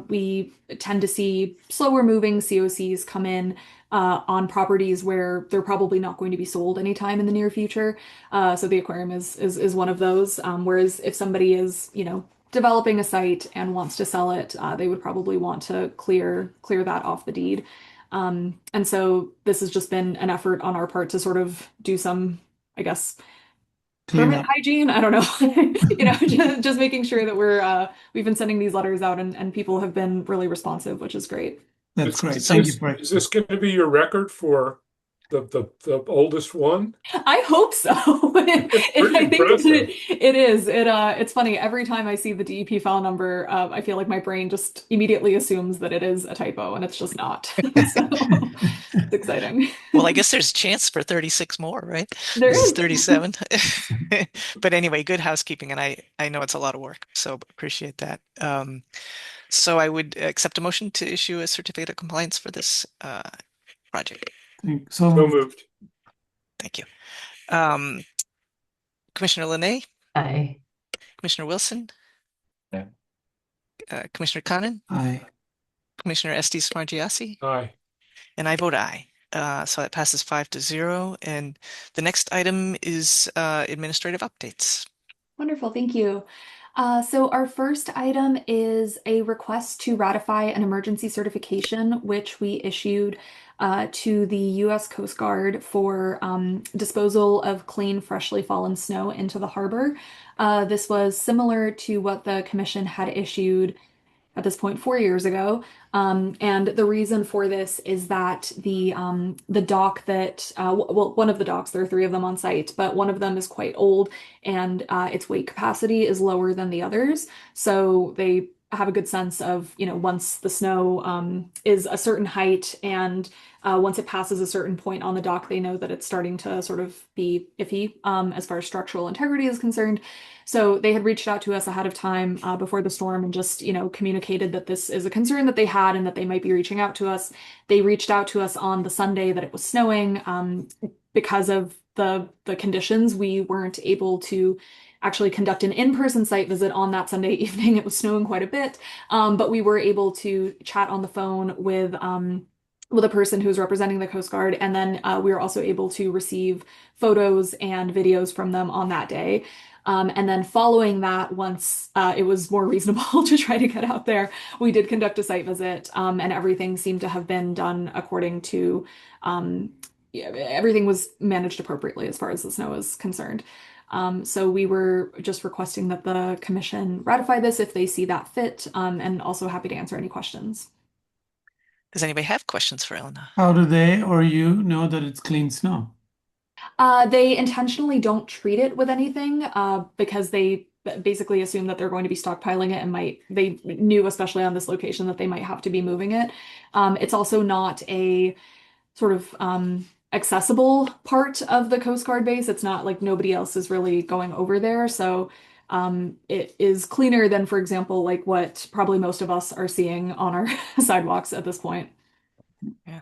S2: we tend to see slower moving COCs come in on properties where they're probably not going to be sold anytime in the near future. So the aquarium is one of those. Whereas if somebody is, developing a site and wants to sell it, they would probably want to clear that off the deed. And so this has just been an effort on our part to sort of do some, I guess, permit hygiene. I don't know, just making sure that we've been sending these letters out and people have been really responsive, which is great.
S6: That's great. Thank you for it.
S13: Is this going to be your record for the oldest one?
S2: I hope so. I think it is. It's funny. Every time I see the DEP file number, I feel like my brain just immediately assumes that it is a typo, and it's just not. So it's exciting.
S1: Well, I guess there's a chance for 36 more, right?
S2: There
S1: This is
S2: is.
S1: 37. But anyway, good housekeeping, and I know it's a lot of work, so appreciate that. So I would accept a motion to issue a certificate of compliance for this project.
S6: So
S13: moved.
S1: Thank you. Commissioner Linay?
S5: Aye.
S1: Commissioner Wilson?
S12: Yeah.
S1: Commissioner Conan?
S6: Aye.
S1: Commissioner Estes Margiassi?
S13: Aye.
S1: And I vote aye. So that passes 5-0. And the next item is administrative updates.
S2: Wonderful, thank you. So our first item is a request to ratify an emergency certification, which we issued to the U.S. Coast Guard for disposal of clean, freshly fallen snow into the harbor. This was similar to what the commission had issued at this point 4 years ago. And the reason for this is that the dock that, well, one of the docks, there are 3 of them on site, but one of them is quite old and its weight capacity is lower than the others. So they have a good sense of, once the snow is a certain height and once it passes a certain point on the dock, they know that it's starting to sort of be iffy as far as structural integrity is concerned. So they had reached out to us ahead of time before the storm and just, communicated that this is a concern that they had and that they might be reaching out to us. They reached out to us on the Sunday that it was snowing. Because of the conditions, we weren't able to actually conduct an in-person site visit on that Sunday evening. It was snowing quite a bit, but we were able to chat on the phone with a person who's representing the Coast Guard, and then we were also able to receive photos and videos from them on that day. And then following that, once it was more reasonable to try to get out there, we did conduct a site visit, and everything seemed to have been done according to, everything was managed appropriately as far as the snow is concerned. So we were just requesting that the commission ratify this if they see that fit, and also happy to answer any questions.
S1: Does anybody have questions for Elena?
S6: How do they or you know that it's clean snow?
S2: They intentionally don't treat it with anything because they basically assume that they're going to be stockpiling it and they knew, especially on this location, that they might have to be moving it. It's also not a sort of accessible part of the Coast Guard base. It's not like nobody else is really going over there. So it is cleaner than, for example, like what probably most of us are seeing on our sidewalks at this point.
S1: Yeah.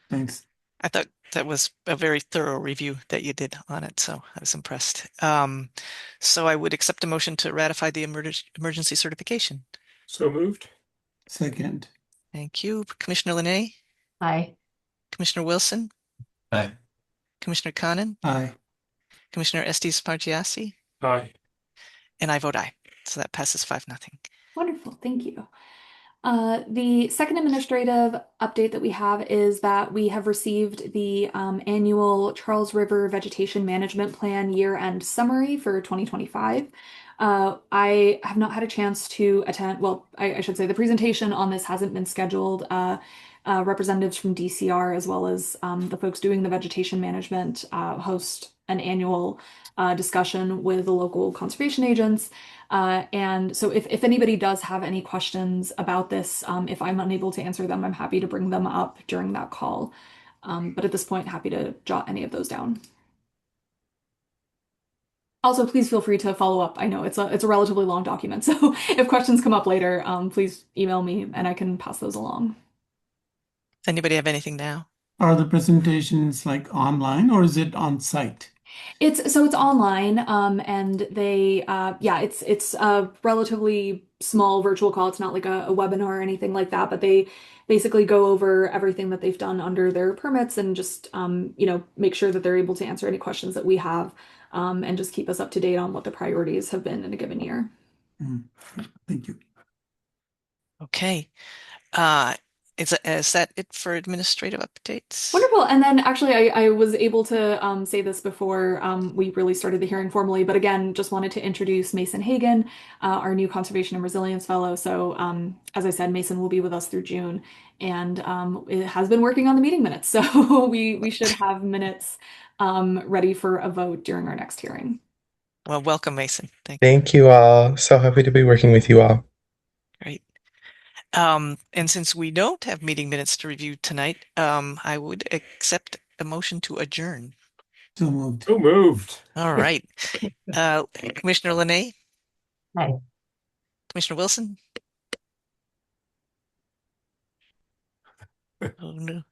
S6: Thanks.
S1: I thought that was a very thorough review that you did on it, so I was impressed. So I would accept a motion to ratify the emergency certification.
S13: So moved.
S6: Second.
S1: Thank you. Commissioner Linay?
S5: Aye.
S1: Commissioner Wilson?
S12: Aye.
S1: Commissioner Conan?
S6: Aye.
S1: Commissioner Estes Margiassi?
S13: Aye.
S1: And I vote aye. So that passes 5-0.
S2: Wonderful, thank you. The second administrative update that we have is that we have received the annual Charles River Vegetation Management Plan year-end summary for 2025. I have not had a chance to attend, well, I should say the presentation on this hasn't been scheduled. Representatives from DCR as well as the folks doing the vegetation management host an annual discussion with the local conservation agents. And so if anybody does have any questions about this, if I'm unable to answer them, I'm happy to bring them up during that call. But at this point, happy to jot any of those down. Also, please feel free to follow up. I know it's a relatively long document, so if questions come up later, please email me and I can pass those along.
S1: Does anybody have anything now?
S6: Are the presentations like online or is it on site?
S2: It's online, and they it's a relatively small virtual call. It's not like a webinar or anything like that, but they basically go over everything that they've done under their permits and just make sure that they're able to answer any questions that we have, and just keep us up to date on what the priorities have been in a given year.
S6: Thank you.
S1: Okay. Is that it for administrative updates?
S2: Wonderful. And then actually, I was able to say this before we really started the hearing formally, but again, just wanted to introduce Mason Hagan, our new Conservation and Resilience Fellow. So as I said, Mason will be with us through June, and it has been working on the meeting minutes. So we should have minutes ready for a vote during our next hearing.
S1: Well, welcome, Mason. Thank you.
S4: Thank you all. So happy to be working with you all.
S1: Great. And since we don't have meeting minutes to review tonight, I would accept a motion to adjourn.
S6: So moved.
S13: So moved.
S1: All right. Commissioner Linay?
S5: Hi.
S1: Commissioner Wilson? Oh, no.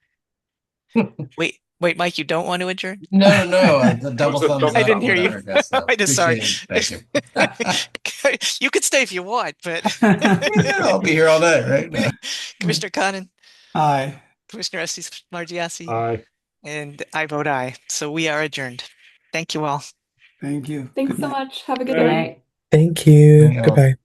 S1: Wait, Mike, you don't want to adjourn?
S12: No, the double thumbs up.
S1: I didn't hear you.
S12: whatever, guess so.
S1: I just sorry.
S12: Appreciate it. Thank you.
S1: You could stay if you want, but
S12: Yeah, I'll be here all night, right? No.
S1: Commissioner Conan,
S6: Aye.
S1: Commissioner Estes Margiassi,
S13: Aye.
S1: and I vote aye. So we are adjourned. Thank you all.
S6: Thank you.
S2: Thanks
S6: Good
S2: so
S6: night.
S2: much. Have a good
S13: Good
S2: day.
S13: night.
S4: Thank you.
S12: Thank you all.
S4: Goodbye.